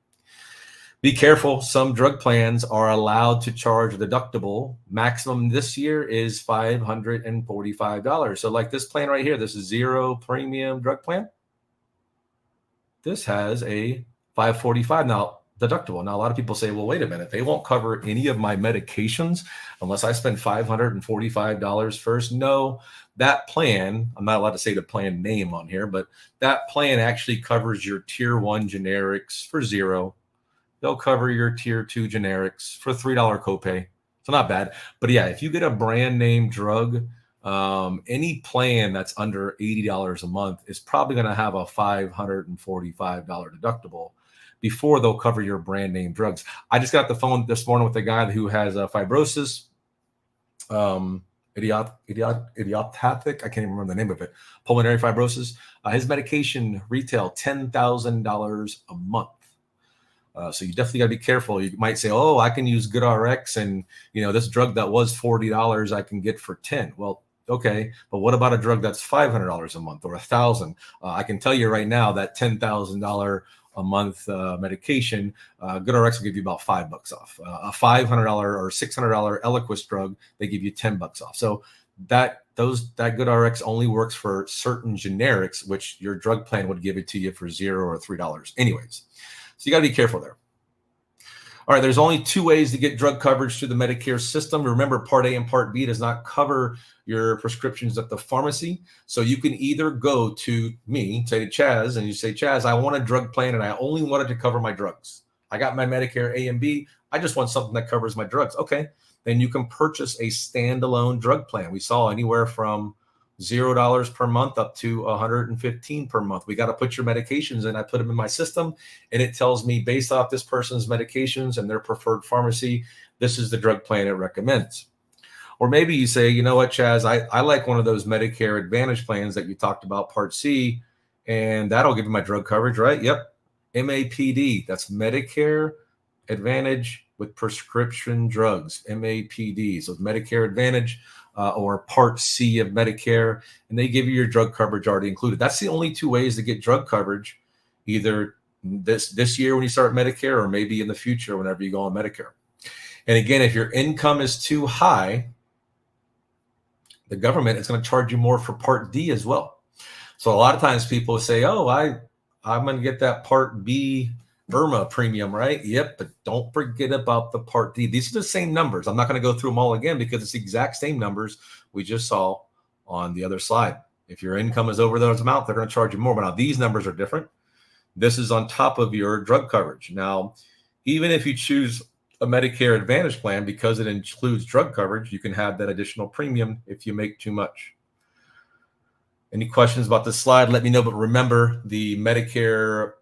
Be careful. Some drug plans are allowed to charge a deductible. Maximum this year is $545. So like this plan right here, this is 0 premium drug plan. This has a $545. Now, deductible. Now, a lot of people say, well, wait a minute, they won't cover any of my medications unless I spend $545 first. No, that plan, I'm not allowed to say the plan name on here, but that plan actually covers your tier 1 generics for $0. They'll cover your tier 2 generics for $3 copay. So not bad. But yeah, if you get a brand name drug, any plan that's under $80 a month is probably going to have a $545 deductible before they'll cover your brand name drugs. I just got the phone this morning with a guy who has fibrosis, idiopathic, I can't even remember the name of it, pulmonary fibrosis. His medication retail $10,000 a month. So you definitely got to be careful. You might say, oh, I can use GoodRx and, this drug that was $40 I can get for $10. Well, okay, but what about a drug that's $500 a month or $1,000? I can tell you right now that $10,000 a month medication, GoodRx will give you about $5 off. A $500 or $600 Eliquis drug, they give you $10 off. So that GoodRx only works for certain generics, which your drug plan would give it to you for $0 or $3. Anyways, so you got to be careful there. All right, there's only 2 ways to get drug coverage through the Medicare system. Remember, Part A and Part B does not cover your prescriptions at the pharmacy. So you can either go to me, say to Chaz, and you say, Chaz, I want a drug plan and I only want it to cover my drugs. I got my Medicare A and B. I just want something that covers my drugs. Okay, then you can purchase a standalone drug plan. We saw anywhere from $0 per month up to $115 per month. We got to put your medications in. I put them in my system and it tells me based off this person's medications and their preferred pharmacy, this is the drug plan it recommends. Or maybe you say, you know what, Chaz, I like one of those Medicare Advantage plans that you talked about, Part C, and that'll give you my drug coverage, right? Yep. MAPD, that's Medicare Advantage with prescription drugs, MAPD. So it's Medicare Advantage or Part C of Medicare, and they give you your drug coverage already included. That's the only 2 ways to get drug coverage, either this year when you start Medicare or maybe in the future whenever you go on Medicare. And again, if your income is too high, the government is going to charge you more for Part D as well. So a lot of times people say, oh, I'm going to get that Part B Irma premium, right? Yep, but don't forget about the Part D. These are the same numbers. I'm not going to go through them all again because it's the exact same numbers we just saw on the other slide. If your income is over those amounts, they're going to charge you more. But now these numbers are different. This is on top of your drug coverage. Now, even if you choose a Medicare Advantage plan, because it includes drug coverage, you can have that additional premium if you make too much. Any questions about this slide, let me know. But remember, the Medicare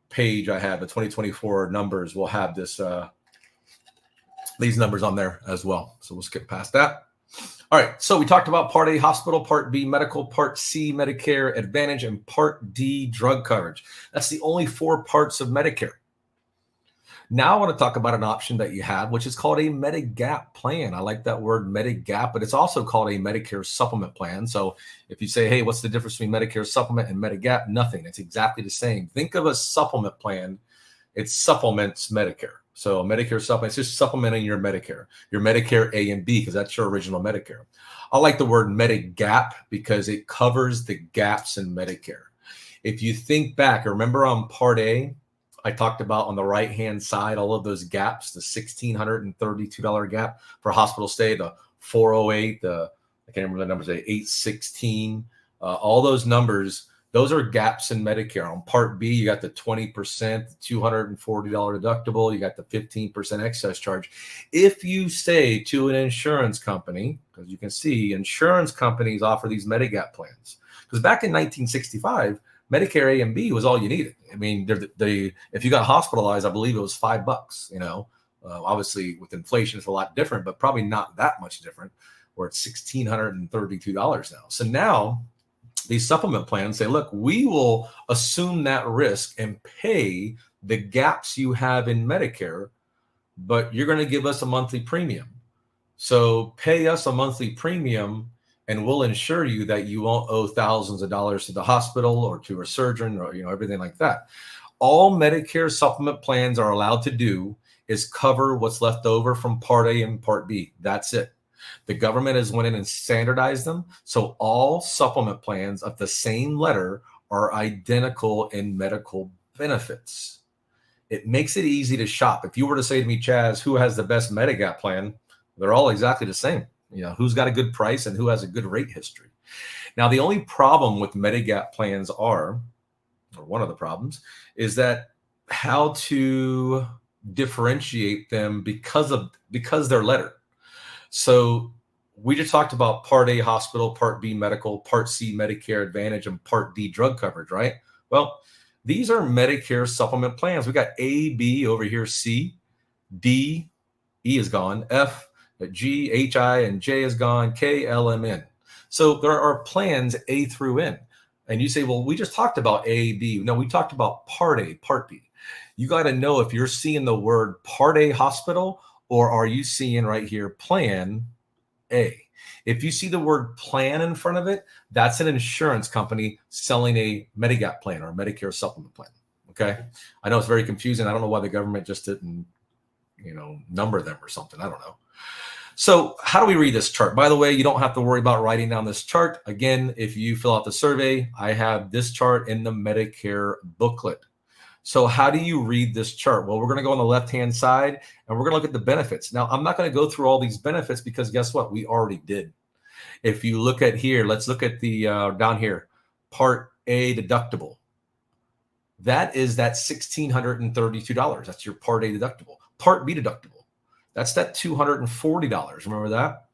page I have, the 2024 numbers, will have this these numbers on there as well. So we'll skip past that. All right, so we talked about Part A hospital, Part B medical, Part C Medicare Advantage, and Part D drug coverage. That's the only 4 parts of Medicare. Now I want to talk about an option that you have, which is called a Medigap plan. I like that word Medigap, but it's also called a Medicare supplement plan. So if you say, hey, what's the difference between Medicare supplement and Medigap? Nothing. It's exactly the same. Think of a supplement plan. It supplements Medicare. So Medicare supplement, it's just supplementing your Medicare A and B, because that's your original Medicare. I like the word Medigap because it covers the gaps in Medicare. If you think back, remember on Part A, I talked about on the right-hand side, all of those gaps, the $1,632 gap for hospital stay, the 408, I can't remember the numbers, 816, all those numbers, those are gaps in Medicare. On Part B, you got the 20%, $240 deductible, you got the 15% excess charge. If you say to an insurance company, because you can see insurance companies offer these Medigap plans, because back in 1965, Medicare A and B was all you needed. I mean, if you got hospitalized, I believe it was $5. Obviously with inflation, it's a lot different, but probably not that much different. Where it's $1,632 now. So now these supplement plans say, look, we will assume that risk and pay the gaps you have in Medicare, but you're going to give us a monthly premium. So pay us a monthly premium, and we'll ensure you that you won't owe thousands of dollars to the hospital or to a surgeon or everything like that. All Medicare supplement plans are allowed to do is cover what's left over from Part A and Part B. That's it. The government has went in and standardized them. So all supplement plans of the same letter are identical in medical benefits. It makes it easy to shop. If you were to say to me, Chaz, who has the best Medigap plan? They're all exactly the same. Who's got a good price and who has a good rate history. Now, the only problem with Medigap plans or one of the problems, is that how to differentiate them because they're lettered. So we just talked about Part A hospital, Part B medical, Part C Medicare Advantage, and Part D drug coverage, right? Well, these are Medicare supplement plans. We got A, B over here, C, D, E is gone, F, G, H, I, and J is gone, K, L, M, N. So there are plans A through N. And you say, well, we just talked about A, B. No, we talked about Part A, Part B. You got to know if you're seeing the word Part A hospital, or are you seeing right here Plan A? If you see the word plan in front of it, that's an insurance company selling a Medigap plan or a Medicare supplement plan. Okay. I know it's very confusing. I don't know why the government just didn't, number them or something. I don't know. So how do we read this chart? By the way, you don't have to worry about writing down this chart. Again, if you fill out the survey, I have this chart in the Medicare booklet. So how do you read this chart? Well, we're going to go on the left-hand side and we're going to look at the benefits. Now, I'm not going to go through all these benefits because guess what? We already did. If you look at here, let's look at the down here, Part A deductible. That is that $1,632. That's your Part A deductible. Part B deductible. That's that $240. Remember that?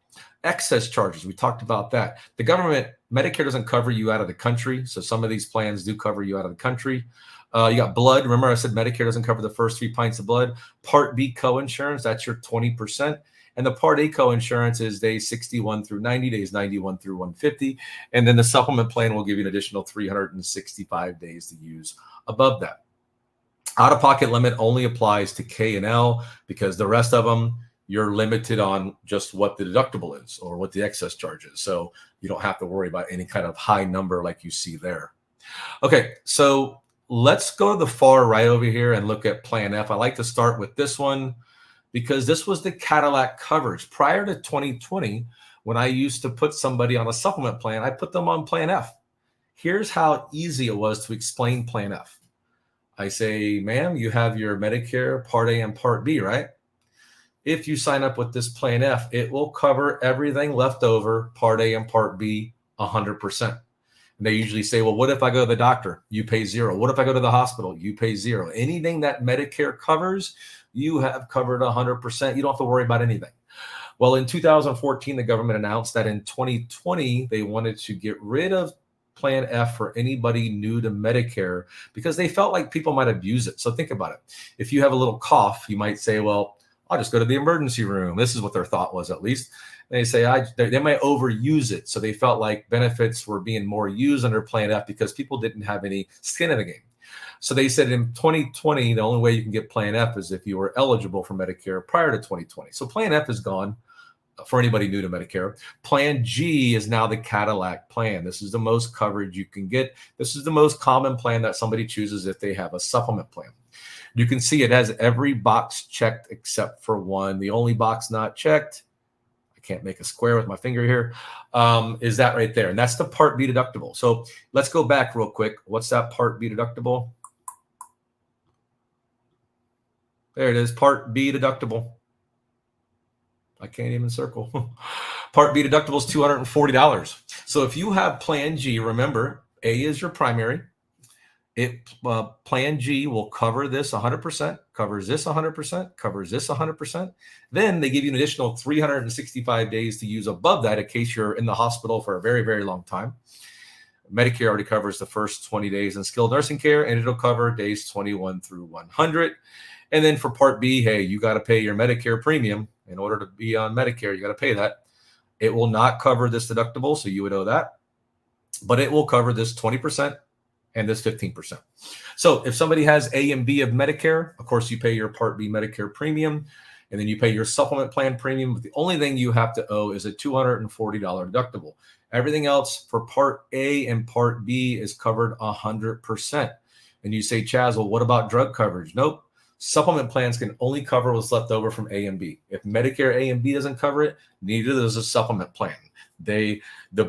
Excess charges. We talked about that. The government, Medicare doesn't cover you out of the country. So some of these plans do cover you out of the country. You got blood. Remember I said Medicare doesn't cover the first 3 pints of blood. Part B coinsurance, that's your 20%. And the Part A coinsurance is days 61 through 90, days 91 through 150. And then the supplement plan will give you an additional 365 days to use above that. Out-of-pocket limit only applies to K and L because the rest of them, you're limited on just what the deductible is or what the excess charge is. So you don't have to worry about any kind of high number like you see there. Okay, so let's go to the far right over here and look at Plan F. I like to start with this one because this was the Cadillac coverage. Prior to 2020, when I used to put somebody on a supplement plan, I put them on Plan F. Here's how easy it was to explain Plan F. I say, ma'am, you have your Medicare Part A and Part B, right? If you sign up with this Plan F, it will cover everything left over, Part A and Part B, 100%. And they usually say, well, what if I go to the doctor? You pay $0. What if I go to the hospital? You pay $0. Anything that Medicare covers, you have covered 100%. You don't have to worry about anything. Well, in 2014, the government announced that in 2020, they wanted to get rid of Plan F for anybody new to Medicare because they felt like people might abuse it. So think about it. If you have a little cough, you might say, well, I'll just go to the emergency room. This is what their thought was, at least. They say they might overuse it. So they felt like benefits were being more used under Plan F because people didn't have any skin in the game. So they said in 2020, the only way you can get Plan F is if you were eligible for Medicare prior to 2020. So Plan F is gone for anybody new to Medicare. Plan G is now the Cadillac plan. This is the most coverage you can get. This is the most common plan that somebody chooses if they have a supplement plan. You can see it has every box checked except for one. The only box not checked, I can't make a square with my finger here, is that right there. And that's the Part B deductible. So let's go back real quick. What's that Part B deductible? There it is, Part B deductible. I can't even circle. Part B deductible is $240. So if you have Plan G, remember, A is your primary. Plan G will cover this 100%, covers this 100%, covers this 100%. Then they give you an additional 365 days to use above that in case you're in the hospital for a very, very long time. Medicare already covers the first 20 days in skilled nursing care, and it'll cover days 21 through 100. And then for Part B, hey, you got to pay your Medicare premium. In order to be on Medicare, you got to pay that. It will not cover this deductible, so you would owe that. But it will cover this 20% and this 15%. So if somebody has A and B of Medicare, of course, you pay your Part B Medicare premium, and then you pay your supplement plan premium. But the only thing you have to owe is a $240 deductible. Everything else for Part A and Part B is covered 100%. And you say, Chaz, well, what about drug coverage? Nope. Supplement plans can only cover what's left over from A and B. If Medicare A and B doesn't cover it, neither does a supplement plan. The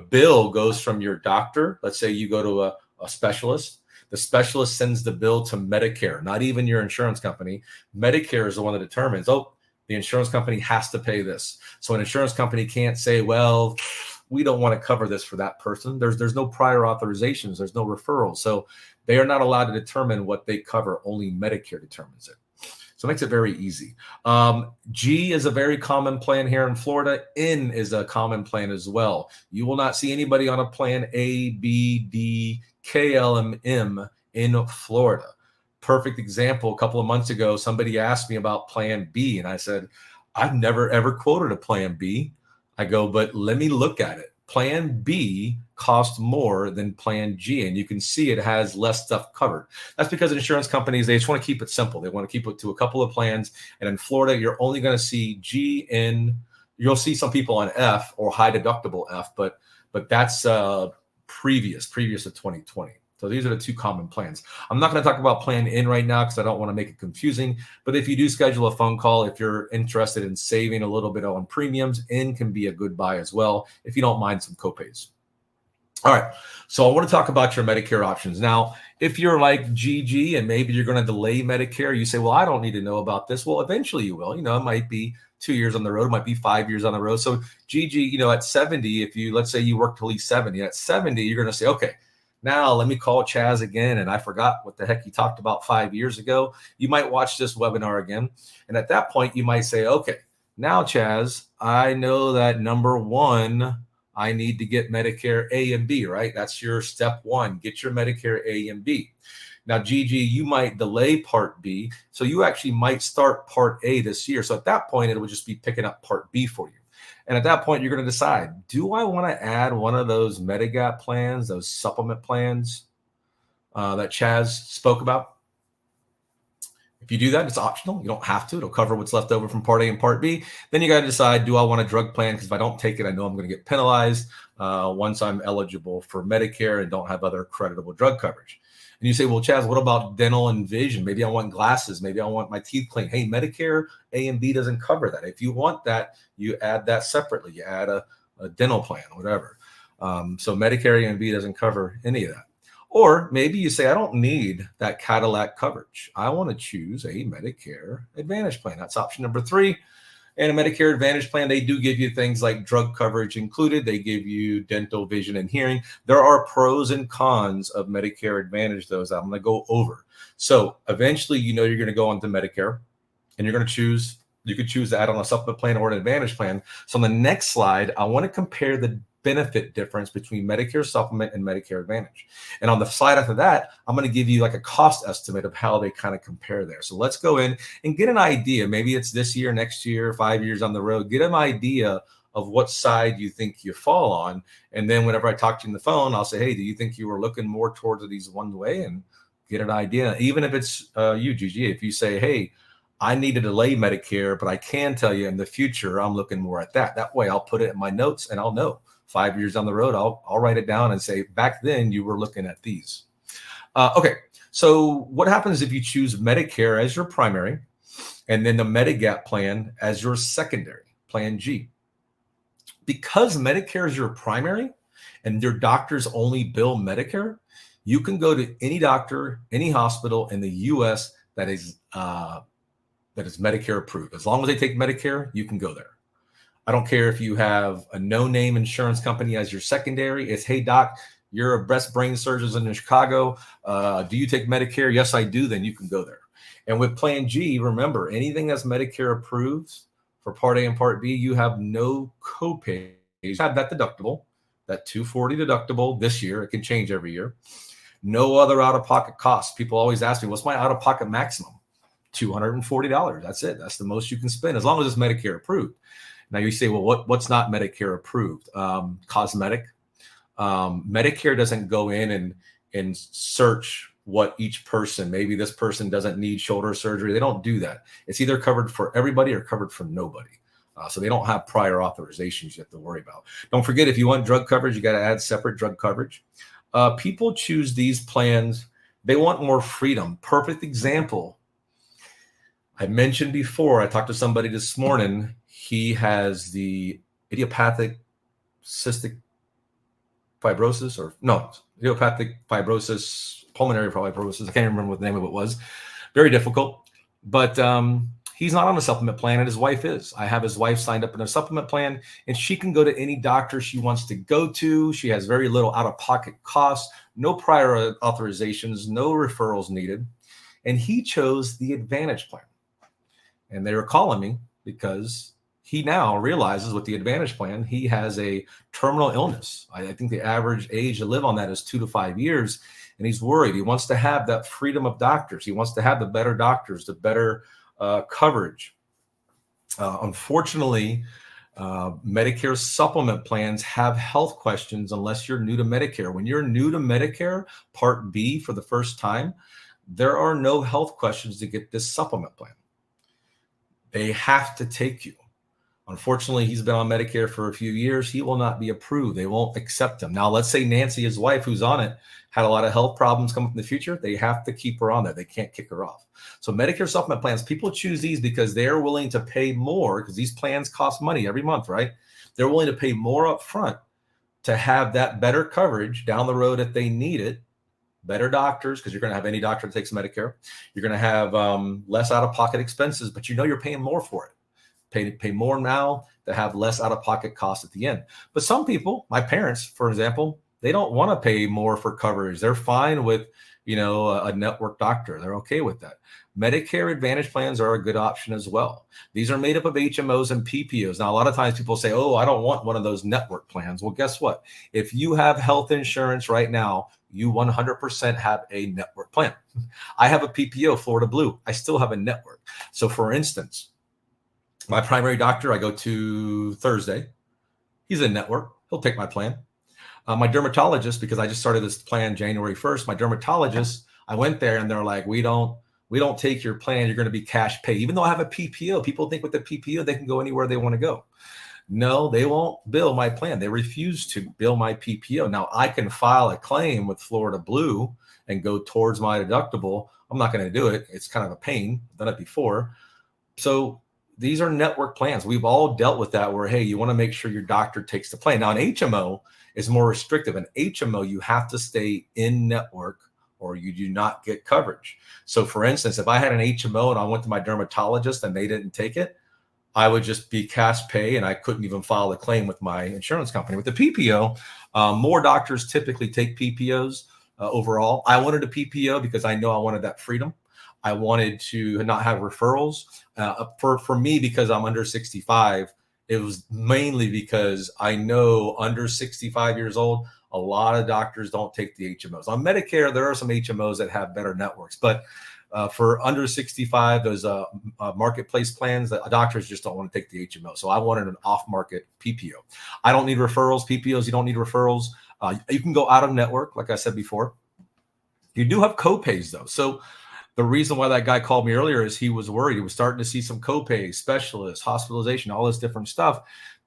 bill goes from your doctor. Let's say you go to a specialist. The specialist sends the bill to Medicare, not even your insurance company. Medicare is the one that determines, oh, the insurance company has to pay this. So an insurance company can't say, well, we don't want to cover this for that person. There's no prior authorizations. There's no referrals. So they are not allowed to determine what they cover. Only Medicare determines it. So it makes it very easy. G is a very common plan here in Florida. N is a common plan as well. You will not see anybody on a plan A, B, D, K, L, and M in Florida. Perfect example. A couple of months ago, somebody asked me about plan B, and I said, I've never ever quoted a plan B. I go, but let me look at it. Plan B costs more than plan G, and you can see it has less stuff covered. That's because insurance companies, they just want to keep it simple. They want to keep it to a couple of plans. And in Florida, you're only going to see G, N. You'll see some people on F or high deductible F, but that's previous to 2020. So these are the two common plans. I'm not going to talk about plan N right now because I don't want to make it confusing. But if you do schedule a phone call, if you're interested in saving a little bit on premiums, N can be a good buy as well if you don't mind some copays. All right. So I want to talk about your Medicare options. Now, if you're like GG and maybe you're going to delay Medicare, you say, well, I don't need to know about this. Well, eventually you will. You know, it might be 2 years on the road, it might be 5 years on the road. So GG, you know, at 70, if you, let's say you work till he's 70, at 70, you're going to say, okay, now let me call Chaz again. And I forgot what the heck he talked about 5 years ago. You might watch this webinar again. And at that point, you might say, okay, now Chaz, I know that number one, I need to get Medicare A and B, right? That's your step one, get your Medicare A and B. Now, GG, you might delay Part B. So you actually might start Part A this year. So at that point, it would just be picking up Part B for you. And at that point, you're going to decide, do I want to add one of those Medigap plans, those supplement plans that Chaz spoke about? If you do that, it's optional. You don't have to. It'll cover what's left over from Part A and Part B. Then you got to decide, do I want a drug plan? Because if I don't take it, I know I'm going to get penalized once I'm eligible for Medicare and don't have other creditable drug coverage. And you say, well, Chaz, what about dental and vision? Maybe I want glasses. Maybe I want my teeth cleaned. Hey, Medicare A and B doesn't cover that. If you want that, you add that separately. You add a dental plan, whatever. So Medicare A and B doesn't cover any of that. Or maybe you say, I don't need that Cadillac coverage. I want to choose a Medicare Advantage plan. That's option number 3. And a Medicare Advantage plan, they do give you things like drug coverage included. They give you dental, vision, and hearing. There are pros and cons of Medicare Advantage, those I'm going to go over. So eventually, you know, you're going to go onto Medicare and you're going to choose, you could choose to add on a supplement plan or an Advantage plan. So on the next slide, I want to compare the benefit difference between Medicare Supplement and Medicare Advantage. And on the slide after that, I'm going to give you like a cost estimate of how they kind of compare there. So let's go in and get an idea. Maybe it's this year, next year, 5 years on the road. Get an idea of what side you think you fall on. And then whenever I talk to you on the phone, I'll say, hey, do you think you were looking more towards these one way? And get an idea. Even if it's you, GG, if you say, hey, I need to delay Medicare, but I can tell you in the future, I'm looking more at that. That way I'll put it in my notes and I'll know. 5 years down the road, I'll write it down and say, back then you were looking at these. Okay, so what happens if you choose Medicare as your primary and then the Medigap plan as your secondary, plan G? Because Medicare is your primary and your doctors only bill Medicare, you can go to any doctor, any hospital in the U.S. that is Medicare approved. As long as they take Medicare, you can go there. I don't care if you have a no-name insurance company as your secondary. It's, hey, doc, you're a best brain surgeon in Chicago. Do you take Medicare? Yes, I do. Then you can go there. And with Plan G, remember, anything that's Medicare approved for Part A and Part B, you have no copay. You have that deductible, that $240 deductible this year. It can change every year. No other out-of-pocket costs. People always ask me, what's my out-of-pocket maximum? $240. That's it. That's the most you can spend as long as it's Medicare approved. Now you say, well, what's not Medicare approved? Cosmetic. Medicare doesn't go in and search what each person, maybe this person doesn't need shoulder surgery. They don't do that. It's either covered for everybody or covered for nobody. So they don't have prior authorizations you have to worry about. Don't forget, if you want drug coverage, you got to add separate drug coverage. People choose these plans. They want more freedom. Perfect example. I mentioned before, I talked to somebody this morning. He has the idiopathic cystic fibrosis, or no, idiopathic fibrosis, pulmonary fibrosis. I can't remember what the name of it was. Very difficult. But he's not on a supplement plan, and his wife is. I have his wife signed up in a supplement plan, and she can go to any doctor she wants to go to. She has very little out-of-pocket costs, no prior authorizations, no referrals needed. And he chose the Advantage plan. And they were calling me because he now realizes with the Advantage plan, he has a terminal illness. I think the average age to live on that is 2 to 5 years. And he's worried. He wants to have that freedom of doctors. He wants to have the better doctors, the better coverage. Unfortunately, Medicare supplement plans have health questions unless you're new to Medicare. When you're new to Medicare Part B for the first time, there are no health questions to get this supplement plan. They have to take you. Unfortunately, he's been on Medicare for a few years. He will not be approved. They won't accept him. Now, let's say Nancy, his wife, who's on it, had a lot of health problems come up in the future. They have to keep her on there. They can't kick her off. So Medicare supplement plans, people choose these because they're willing to pay more, because these plans cost money every month, right? They're willing to pay more up front to have that better coverage down the road if they need it. Better doctors, because you're going to have any doctor that takes Medicare. You're going to have less out-of-pocket expenses, but you know you're paying more for it. Pay more now to have less out-of-pocket costs at the end. But some people, my parents, for example, they don't want to pay more for coverage. They're fine with, a network doctor. They're okay with that. Medicare Advantage plans are a good option as well. These are made up of HMOs and PPOs. Now, a lot of times people say, oh, I don't want one of those network plans. Well, guess what? If you have health insurance right now, you 100% have a network plan. I have a PPO, Florida Blue. I still have a network. So for instance, my primary doctor, I go to Thursday. He's a network. He'll take my plan. My dermatologist, because I just started this plan January 1st, my dermatologist, I went there and they're like, we don't take your plan. You're going to be cash pay. Even though I have a PPO, people think with the PPO, they can go anywhere they want to go. No, they won't bill my plan. They refuse to bill my PPO. Now, I can file a claim with Florida Blue and go towards my deductible. I'm not going to do it. It's kind of a pain. I've done it before. So these are network plans. We've all dealt with that where, hey, you want to make sure your doctor takes the plan. Now, an HMO is more restrictive. An HMO, you have to stay in network or you do not get coverage. So for instance, if I had an HMO and I went to my dermatologist and they didn't take it, I would just be cash pay and I couldn't even file a claim with my insurance company. With the PPO, more doctors typically take PPOs overall. I wanted a PPO because I know I wanted that freedom. I wanted to not have referrals. For me, because I'm under 65, it was mainly because I know under 65 years old, a lot of doctors don't take the HMOs. On Medicare, there are some HMOs that have better networks, but for under 65, those marketplace plans, that doctors just don't want to take the HMO. So I wanted an off-market PPO. I don't need referrals. PPOs, you don't need referrals. You can go out of network, like I said before. You do have copays, though. So the reason why that guy called me earlier is he was worried. He was starting to see some copays, specialists, hospitalization, all this different stuff.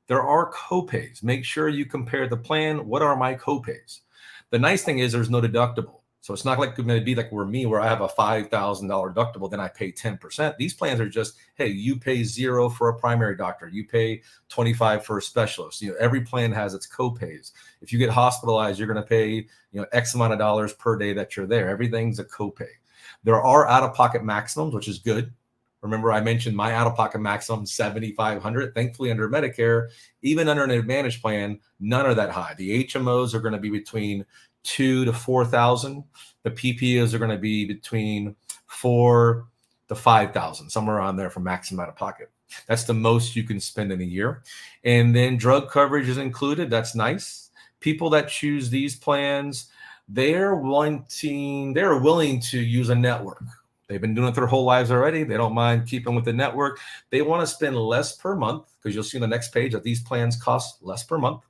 There are copays. Make sure you compare the plan. What are my copays? The nice thing is there's no deductible. So it's not like it's going to be like where I have a $5,000 deductible, then I pay 10%. These plans are just, hey, you pay $0 for a primary doctor. You pay $25 for a specialist. Every plan has its copays. If you get hospitalized, you're going to pay, X amount of dollars per day that you're there. Everything's a copay. There are out-of-pocket maximums, which is good. Remember, I mentioned my out-of-pocket maximum, $7,500. Thankfully, under Medicare, even under an Advantage plan, none are that high. The HMOs are going to be between $2,000 to $4,000. The PPOs are going to be between $4,000 to $5,000, somewhere around there for maximum out-of-pocket. That's the most you can spend in a year. And then drug coverage is included. That's nice. People that choose these plans, they're willing to use a network. They've been doing it their whole lives already. They don't mind keeping with the network. They want to spend less per month, because you'll see on the next page that these plans cost less per month.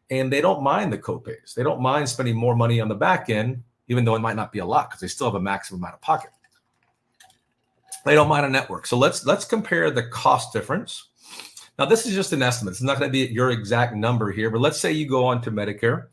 And they don't mind the copays. They don't mind spending more money on the back end, even though it might not be a lot, because they still have a maximum out of pocket. They don't mind a network. So let's compare the cost difference. Now, this is just an estimate. It's not going to be your exact number here, but let's say you go on to Medicare.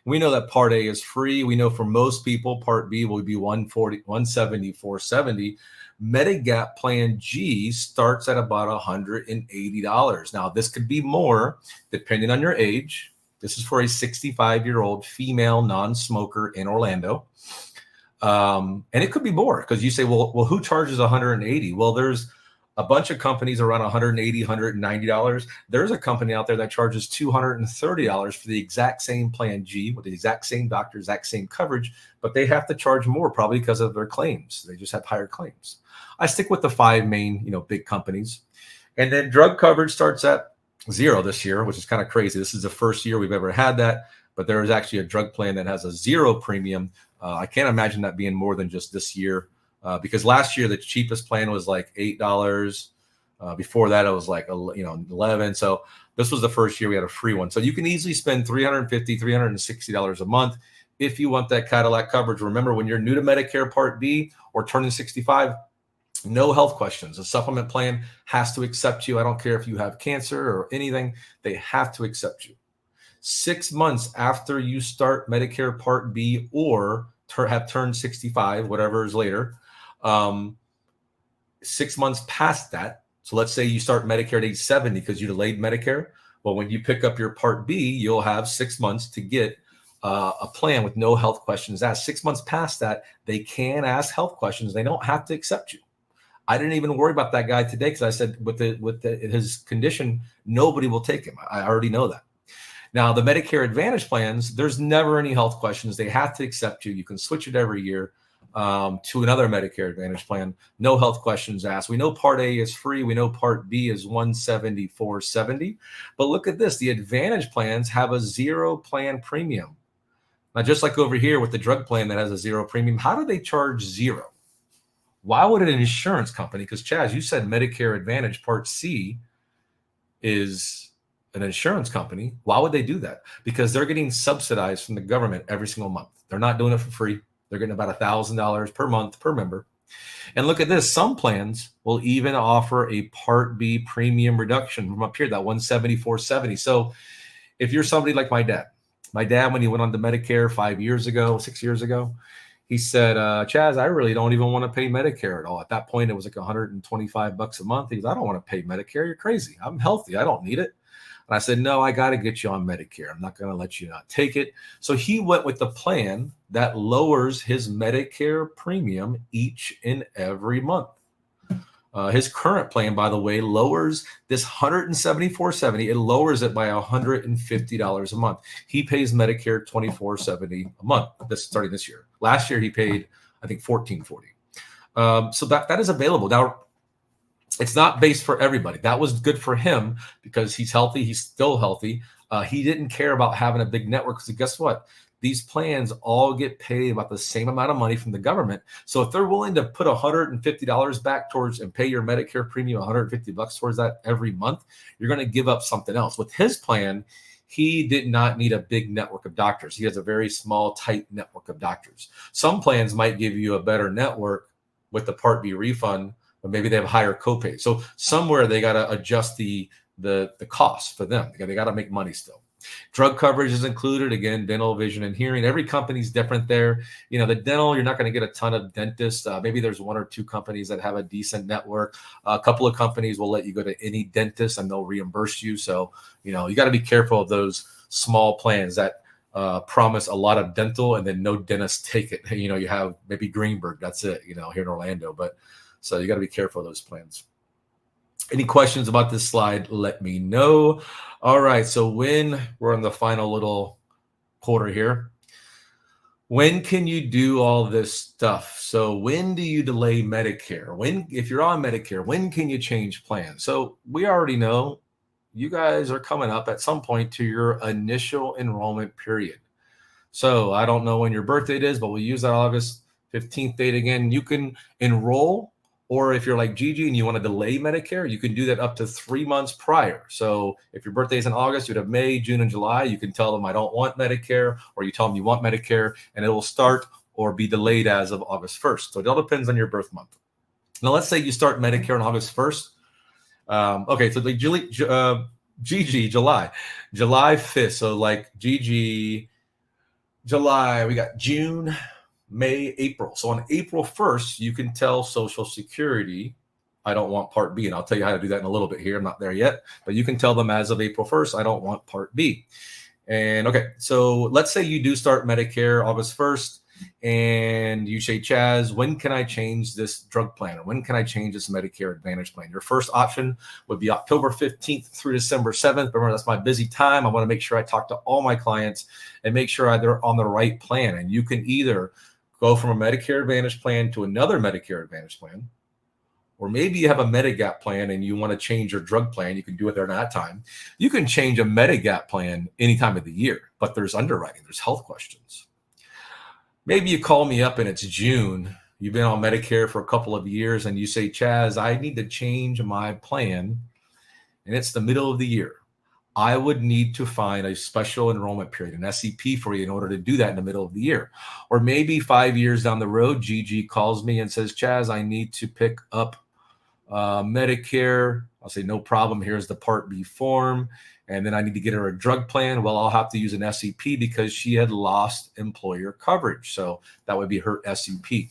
We know that Part A is free. We know for most people, Part B will be $140, $170, $470. Medigap Plan G starts at about $180. Now, this could be more depending on your age. This is for a 65-year-old female non-smoker in Orlando. And it could be more because you say, well, who charges 180? Well, there's a bunch of companies around 180, $190. There's a company out there that charges $230 for the exact same plan G with the exact same doctor, exact same coverage, but they have to charge more probably because of their claims. They just have higher claims. I stick with the 5 main, big companies. And then drug coverage starts at 0 this year, which is kind of crazy. This is the first year we've ever had that, but there is actually a drug plan that has a 0 premium. I can't imagine that being more than just this year. Because last year the cheapest plan was like $8. Before that it was like 11. So this was the first year we had a free one. So you can easily spend $350, $360 a month if you want that Cadillac coverage. Remember, when you're new to Medicare Part B or turning 65, no health questions. A supplement plan has to accept you. I don't care if you have cancer or anything. They have to accept you. 6 months after you start Medicare Part B or have turned 65, whatever is later. 6 months past that. So let's say you start Medicare at age 70 because you delayed Medicare. Well, when you pick up your Part B, you'll have 6 months to get a plan with no health questions asked. 6 months past that, they can ask health questions. They don't have to accept you. I didn't even worry about that guy today because I said with his condition, nobody will take him. I already know that. Now, the Medicare Advantage plans, there's never any health questions. They have to accept you. You can switch it every year to another Medicare Advantage plan. No health questions asked. We know Part A is free. We know Part B is $174.70. But look at this. The Advantage plans have a 0 plan premium. Now, just like over here with the drug plan that has a 0 premium, how do they charge 0? Why would an insurance company, because Chaz, you said Medicare Advantage Part C is an insurance company. Why would they do that? Because they're getting subsidized from the government every single month. They're not doing it for free. They're getting about $1,000 per month per member. And look at this. Some plans will even offer a Part B premium reduction from up here, that $174.70. So if you're somebody like my dad, when he went on to Medicare 6 years ago, he said, Chaz, I really don't even want to pay Medicare at all. At that point, it was like $125 a month. He goes, I don't want to pay Medicare. You're crazy. I'm healthy. I don't need it. And I said, no, I got to get you on Medicare. I'm not going to let you not take it. So he went with the plan that lowers his Medicare premium each and every month. His current plan, by the way, lowers this $174.70. It lowers it by $150 a month. He pays Medicare $24.70 a month. Starting this year. Last year he paid, I think, $14.40. So that is available now. It's not based for everybody. That was good for him because he's healthy. He's still healthy. He didn't care about having a big network because guess what? These plans all get paid about the same amount of money from the government. So if they're willing to put $150 back towards and pay your Medicare premium $150 towards that every month, you're going to give up something else. With his plan, he did not need a big network of doctors. He has a very small, tight network of doctors. Some plans might give you a better network with the Part B refund, but maybe they have higher copay. So somewhere they got to adjust the cost for them. They got to make money still. Drug coverage is included. Again, dental, vision, and hearing. Every company's different there. The dental, you're not going to get a ton of dentists. Maybe there's 1 or 2 companies that have a decent network. A couple of companies will let you go to any dentist and they'll reimburse you. So, you got to be careful of those small plans that promise a lot of dental and then no dentists take it. You have maybe Greenberg. That's it, here in Orlando. But so you got to be careful of those plans. Any questions about this slide, let me know. All right, so when we're in the final little quarter here, when can you do all this stuff? So when do you delay Medicare? If you're on Medicare, when can you change plans? So we already know you guys are coming up at some point to your initial enrollment period. So I don't know when your birth date is, but we'll use that August 15th date again. You can enroll. Or if you're like Gigi and you want to delay Medicare, you can do that up to 3 months prior. So if your birthday is in August, you'd have May, June, and July. You can tell them I don't want Medicare, or you tell them you want Medicare, and it will start or be delayed as of August 1st. So it all depends on your birth month. Now, let's say you start Medicare on August 1st. Okay, so like Gigi, July 5th. So like Gigi, July, we got June, May, April. So on April 1st, you can tell Social Security, I don't want Part B. And I'll tell you how to do that in a little bit here. I'm not there yet. But you can tell them as of April 1st, I don't want Part B. And okay, so let's say you do start Medicare August 1st and you say, Chaz, when can I change this drug plan? Or when can I change this Medicare Advantage plan? Your first option would be October 15th through December 7th. Remember, that's my busy time. I want to make sure I talk to all my clients and make sure they're on the right plan. And you can either go from a Medicare Advantage plan to another Medicare Advantage plan, or maybe you have a Medigap plan and you want to change your drug plan. You can do it there at that time. You can change a Medigap plan any time of the year, but there's underwriting, there's health questions. Maybe you call me up and it's June. You've been on Medicare for a couple of years and you say, Chaz, I need to change my plan. And it's the middle of the year. I would need to find a special enrollment period, an SEP for you in order to do that in the middle of the year. Or maybe 5 years down the road, Gigi calls me and says, Chaz, I need to pick up Medicare. I'll say, no problem. Here's the Part B form. And then I need to get her a drug plan. Well, I'll have to use an SEP because she had lost employer coverage. So that would be her SEP.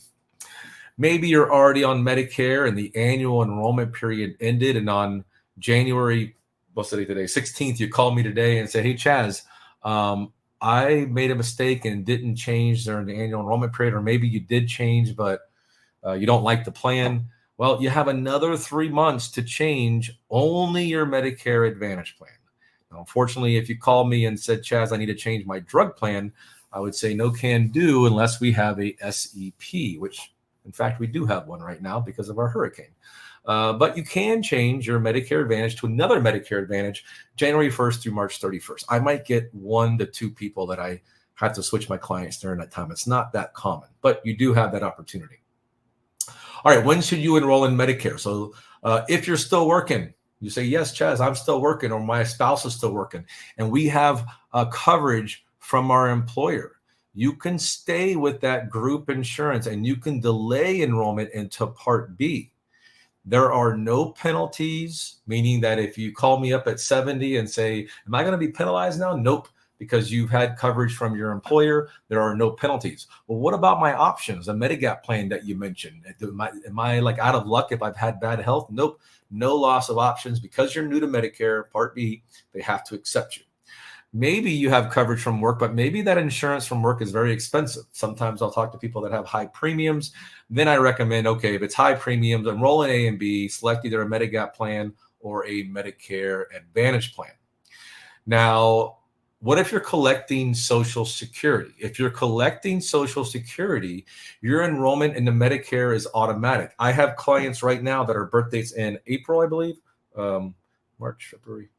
Maybe you're already on Medicare and the annual enrollment period ended. And on January, what's the date today? 16th, you call me today and say, hey, Chaz, I made a mistake and didn't change during the annual enrollment period. Or maybe you did change, but you don't like the plan. Well, you have another 3 months to change only your Medicare Advantage plan. Now, unfortunately, if you call me and said, Chaz, I need to change my drug plan, I would say no can do unless we have a SEP, which in fact, we do have one right now because of our hurricane. But you can change your Medicare Advantage to another Medicare Advantage January 1st through March 31st. I might get 1 to 2 people that I have to switch my clients during that time. It's not that common, but you do have that opportunity. All right, when should you enroll in Medicare? So if you're still working, you say, yes, Chaz, I'm still working, or my spouse is still working, and we have coverage from our employer. You can stay with that group insurance and you can delay enrollment into Part B. There are no penalties, meaning that if you call me up at 70 and say, am I going to be penalized now? Nope. Because you've had coverage from your employer, there are no penalties. Well, what about my options, a Medigap plan that you mentioned? Am I like out of luck if I've had bad health? Nope, no loss of options. Because you're new to Medicare, Part B, they have to accept you. Maybe you have coverage from work, but maybe that insurance from work is very expensive. Sometimes I'll talk to people that have high premiums. Then I recommend, okay, if it's high premiums, enroll in A and B, select either a Medigap plan or a Medicare Advantage plan. Now, what if you're collecting Social Security? If you're collecting Social Security, your enrollment into Medicare is automatic. I have clients right now that are birthdays in April, I believe, March, February,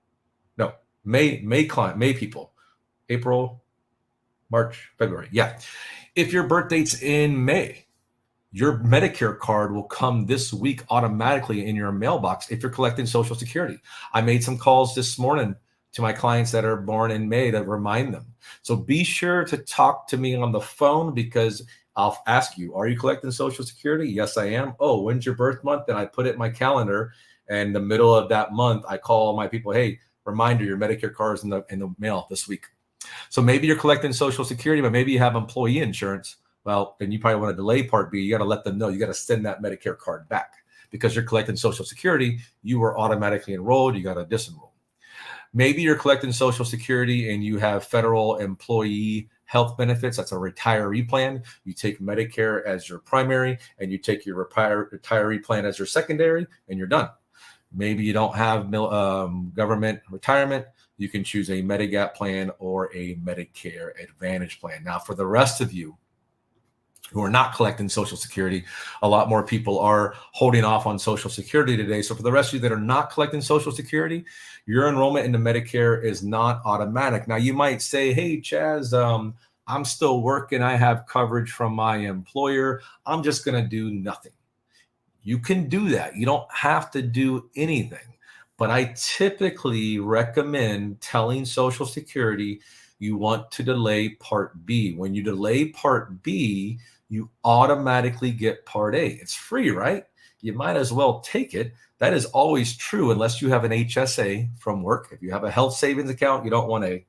no, May people, April, March, February. Yeah. If your birthday's in May, your Medicare card will come this week automatically in your mailbox if you're collecting Social Security. I made some calls this morning to my clients that are born in May to remind them. So be sure to talk to me on the phone because I'll ask you, are you collecting Social Security? Yes, I am. Oh, when's your birth month? Then I put it in my calendar. And the middle of that month, I call my people, hey, reminder, your Medicare card is in the mail this week. So maybe you're collecting Social Security, but maybe you have employee insurance. Well, then you probably want to delay Part B. You got to let them know. You got to send that Medicare card back because you're collecting Social Security. You were automatically enrolled. You got to disenroll. Maybe you're collecting Social Security and you have federal employee health benefits. That's a retiree plan. You take Medicare as your primary and you take your retiree plan as your secondary and you're done. Maybe you don't have government retirement. You can choose a Medigap plan or a Medicare Advantage plan. Now, for the rest of you who are not collecting Social Security, a lot more people are holding off on Social Security today. So for the rest of you that are not collecting Social Security, your enrollment into Medicare is not automatic. Now, you might say, hey, Chaz, I'm still working. I have coverage from my employer. I'm just going to do nothing. You can do that. You don't have to do anything. But I typically recommend telling Social Security you want to delay Part B. When you delay Part B, you automatically get Part A. It's free, right? You might as well take it. That is always true unless you have an HSA from work. If you have a health savings account, you don't want A.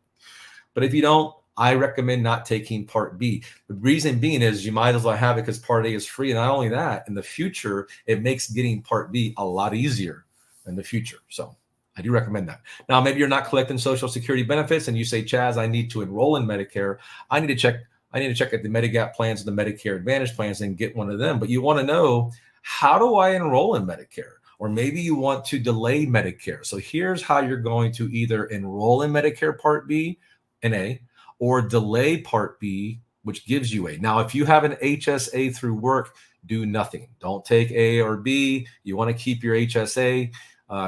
But if you don't, I recommend not taking Part B. The reason being is you might as well have it because Part A is free. And not only that, in the future, it makes getting Part B a lot easier in the future. So I do recommend that. Now, maybe you're not collecting Social Security benefits and you say, Chaz, I need to enroll in Medicare. I need to check at the Medigap plans and the Medicare Advantage plans and get one of them. But you want to know, how do I enroll in Medicare? Or maybe you want to delay Medicare. So here's how you're going to either enroll in Medicare Part B and A, or delay Part B, which gives you A. Now, if you have an HSA through work, do nothing. Don't take A or B. You want to keep your HSA.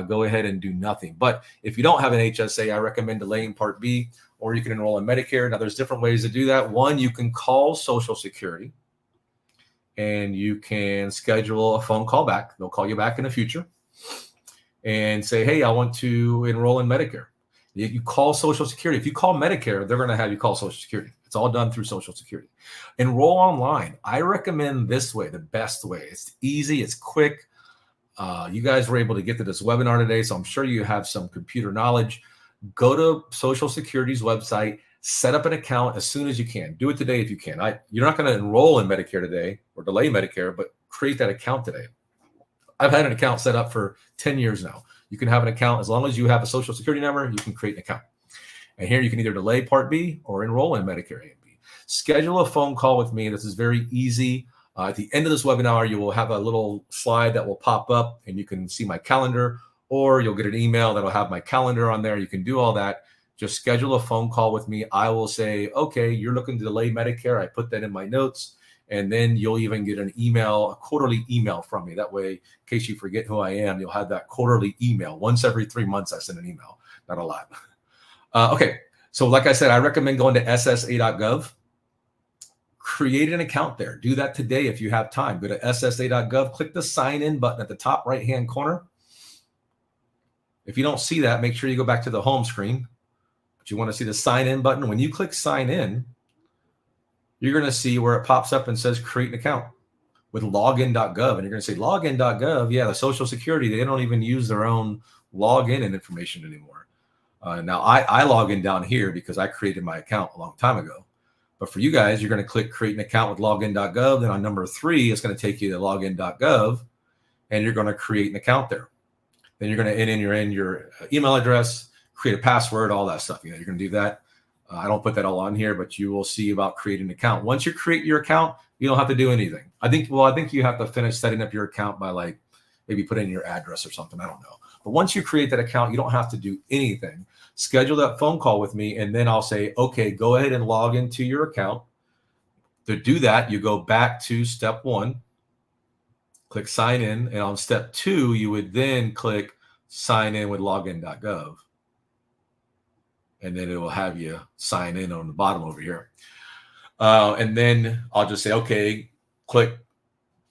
Go ahead and do nothing. But if you don't have an HSA, I recommend delaying Part B, or you can enroll in Medicare. Now, there's different ways to do that. One, you can call Social Security and you can schedule a phone call back. They'll call you back in the future and say, hey, I want to enroll in Medicare. You call Social Security. If you call Medicare, they're going to have you call Social Security. It's all done through Social Security. Enroll online. I recommend this way, the best way. It's easy. It's quick. You guys were able to get to this webinar today, so I'm sure you have some computer knowledge. Go to Social Security's website, set up an account as soon as you can. Do it today if you can. You're not going to enroll in Medicare today or delay Medicare, but create that account today. I've had an account set up for 10 years now. You can have an account as long as you have a Social Security number, you can create an account. And here you can either delay Part B or enroll in Medicare A and B. Schedule a phone call with me. This is very easy. At the end of this webinar, you will have a little slide that will pop up and you can see my calendar, or you'll get an email that'll have my calendar on there. You can do all that. Just schedule a phone call with me. I will say, okay, you're looking to delay Medicare. I put that in my notes. And then you'll even get an email, a quarterly email from me. That way, in case you forget who I am, you'll have that quarterly email. Once every 3 months, I send an email. Not a lot. Okay. So like I said, I recommend going to ssa.gov. Create an account there. Do that today if you have time. Go to ssa.gov. Click the sign in button at the top right-hand corner. If you don't see that, make sure you go back to the home screen. But you want to see the sign in button. When you click sign in, you're going to see where it pops up and says create an account with login.gov. And you're going to say login.gov. Yeah, the Social Security, they don't even use their own login and information anymore. Now, I log in down here because I created my account a long time ago. But for you guys, you're going to click create an account with login.gov. Then on number 3, it's going to take you to login.gov, and you're going to create an account there. Then you're going to enter in your email address, create a password, all that stuff. You're going to do that. I don't put that all on here, but you will see about creating an account. Once you create your account, you don't have to do anything. I think you have to finish setting up your account by maybe put in your address or something. I don't know. But once you create that account, you don't have to do anything. Schedule that phone call with me, and then I'll say, okay, go ahead and log into your account. To do that, you go back to step 1, click sign in, and on step 2, you would then click sign in with login.gov. And then it will have you sign in on the bottom over here. And then I'll just say, okay, click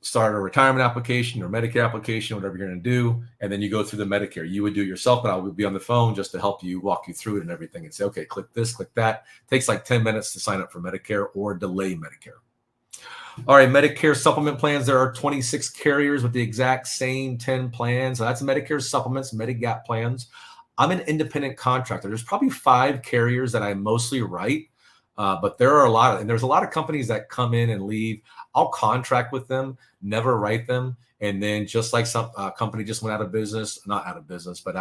start a retirement application or Medicare application, whatever you're going to do. And then you go through the Medicare. You would do it yourself, but I would be on the phone just to help you walk you through it and everything and say, okay, click this, click that. It takes like 10 minutes to sign up for Medicare or delay Medicare. All right, Medicare supplement plans. There are 26 carriers with the exact same 10 plans. So that's Medicare supplements, Medigap plans. I'm an independent contractor. There's probably 5 carriers that I mostly write, but there are a lot and there's a lot of companies that come in and leave. I'll contract with them, never write them. And then just like some company just went out of business, not out of business, but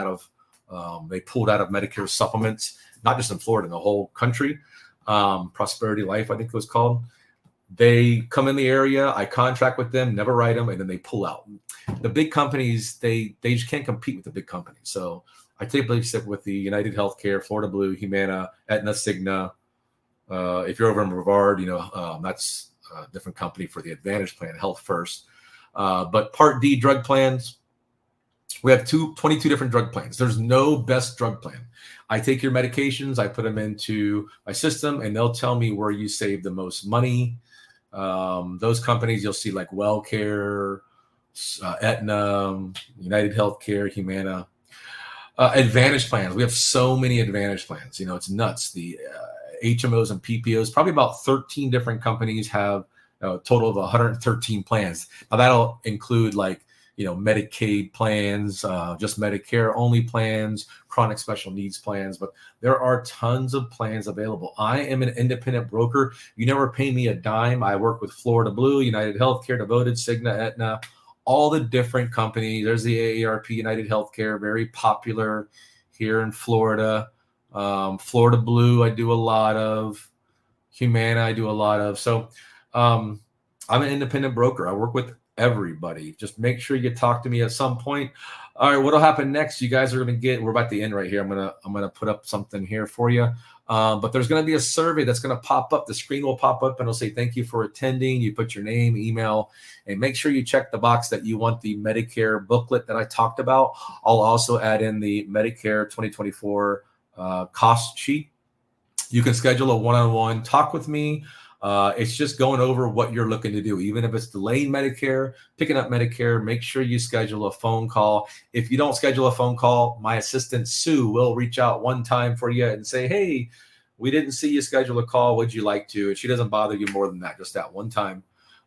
they pulled out of Medicare supplements, not just in Florida, in the whole country. Prosperity Life, I think it was called. They come in the area, I contract with them, never write them, and then they pull out. The big companies, they just can't compete with the big companies. So I typically sit with the United Healthcare, Florida Blue, Humana, Aetna, Cigna. If you're over in Brevard, that's a different company for the Advantage plan, Health First. But Part D drug plans, we have 22 different drug plans. There's no best drug plan. I take your medications, I put them into my system, and they'll tell me where you save the most money. Those companies you'll see like WellCare, Aetna, United Healthcare, Humana. Advantage plans. We have so many Advantage plans. It's nuts. The HMOs and PPOs, probably about 13 different companies have a total of 113 plans. Now that'll include Medicaid plans, just Medicare only plans, chronic special needs plans, but there are tons of plans available. I am an independent broker. You never pay me a dime. I work with Florida Blue, United Healthcare, Devoted, Cigna, Aetna, all the different companies. There's the AARP, United Healthcare, very popular here in Florida. Florida Blue, I do a lot of. Humana, I do a lot of. So I'm an independent broker. I work with everybody. Just make sure you talk to me at some point. All right, what'll happen next? You guys are going to get. We're about to end right here. I'm gonna put up something here for you. But there's going to be a survey that's going to pop up. The screen will pop up and it'll say, thank you for attending. You put your name, email, and make sure you check the box that you want the Medicare booklet that I talked about. I'll also add in the Medicare 2024 cost sheet. You can schedule a one-on-one talk with me. It's just going over what you're looking to do. Even if it's delaying Medicare, picking up Medicare, make sure you schedule a phone call. If you don't schedule a phone call, my assistant Sue will reach out one time for you and say, hey, we didn't see you schedule a call. Would you like to? And she doesn't bother you more than that, just that one time.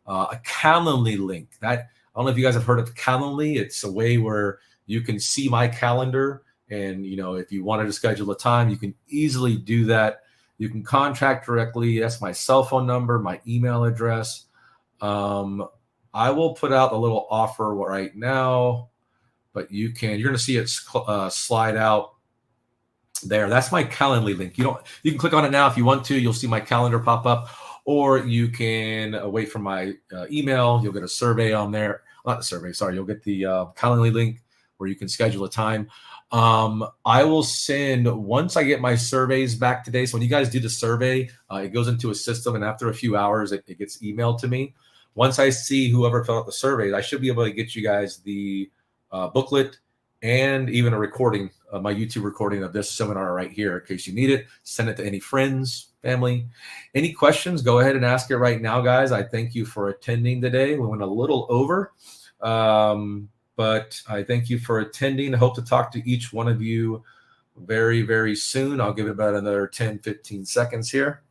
A Calendly link. That, I don't know if you guys have heard of Calendly. It's a way where you can see my calendar. And, you know, if you wanted to schedule a time, you can easily do that. You can contract directly. That's my cell phone number, my email address. I will put out a little offer right now, but you're going to see it slide out there. That's my Calendly link. You can click on it now if you want to. You'll see my calendar pop up, or you can wait for my email. You'll get a survey on there. Not the survey, sorry. You'll get the Calendly link where you can schedule a time. I will send, once I get my surveys back today. So when you guys do the survey, it goes into a system, and after a few hours, it gets emailed to me. Once I see whoever filled out the surveys, I should be able to get you guys the booklet and even a recording, my YouTube recording of this seminar right here in case you need it. Send it to any friends, family. Any questions, go ahead and ask it right now, guys. I thank you for attending today. We went a little over. But I thank you for attending. I hope to talk to each one of you very, very soon. I'll give it about another 10, 15 seconds here.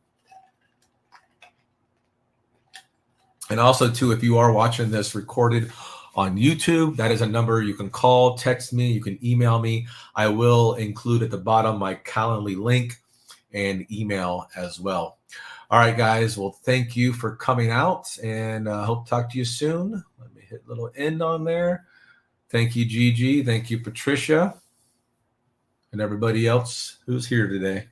And also, too, if you are watching this recorded on YouTube, that is a number you can call, text me, you can email me. I will include at the bottom my Calendly link and email as well. All right, guys. Well, thank you for coming out, and I hope to talk to you soon. Let me hit a little end on there. Thank you, Gigi. Thank you, Patricia, and everybody else who's here today.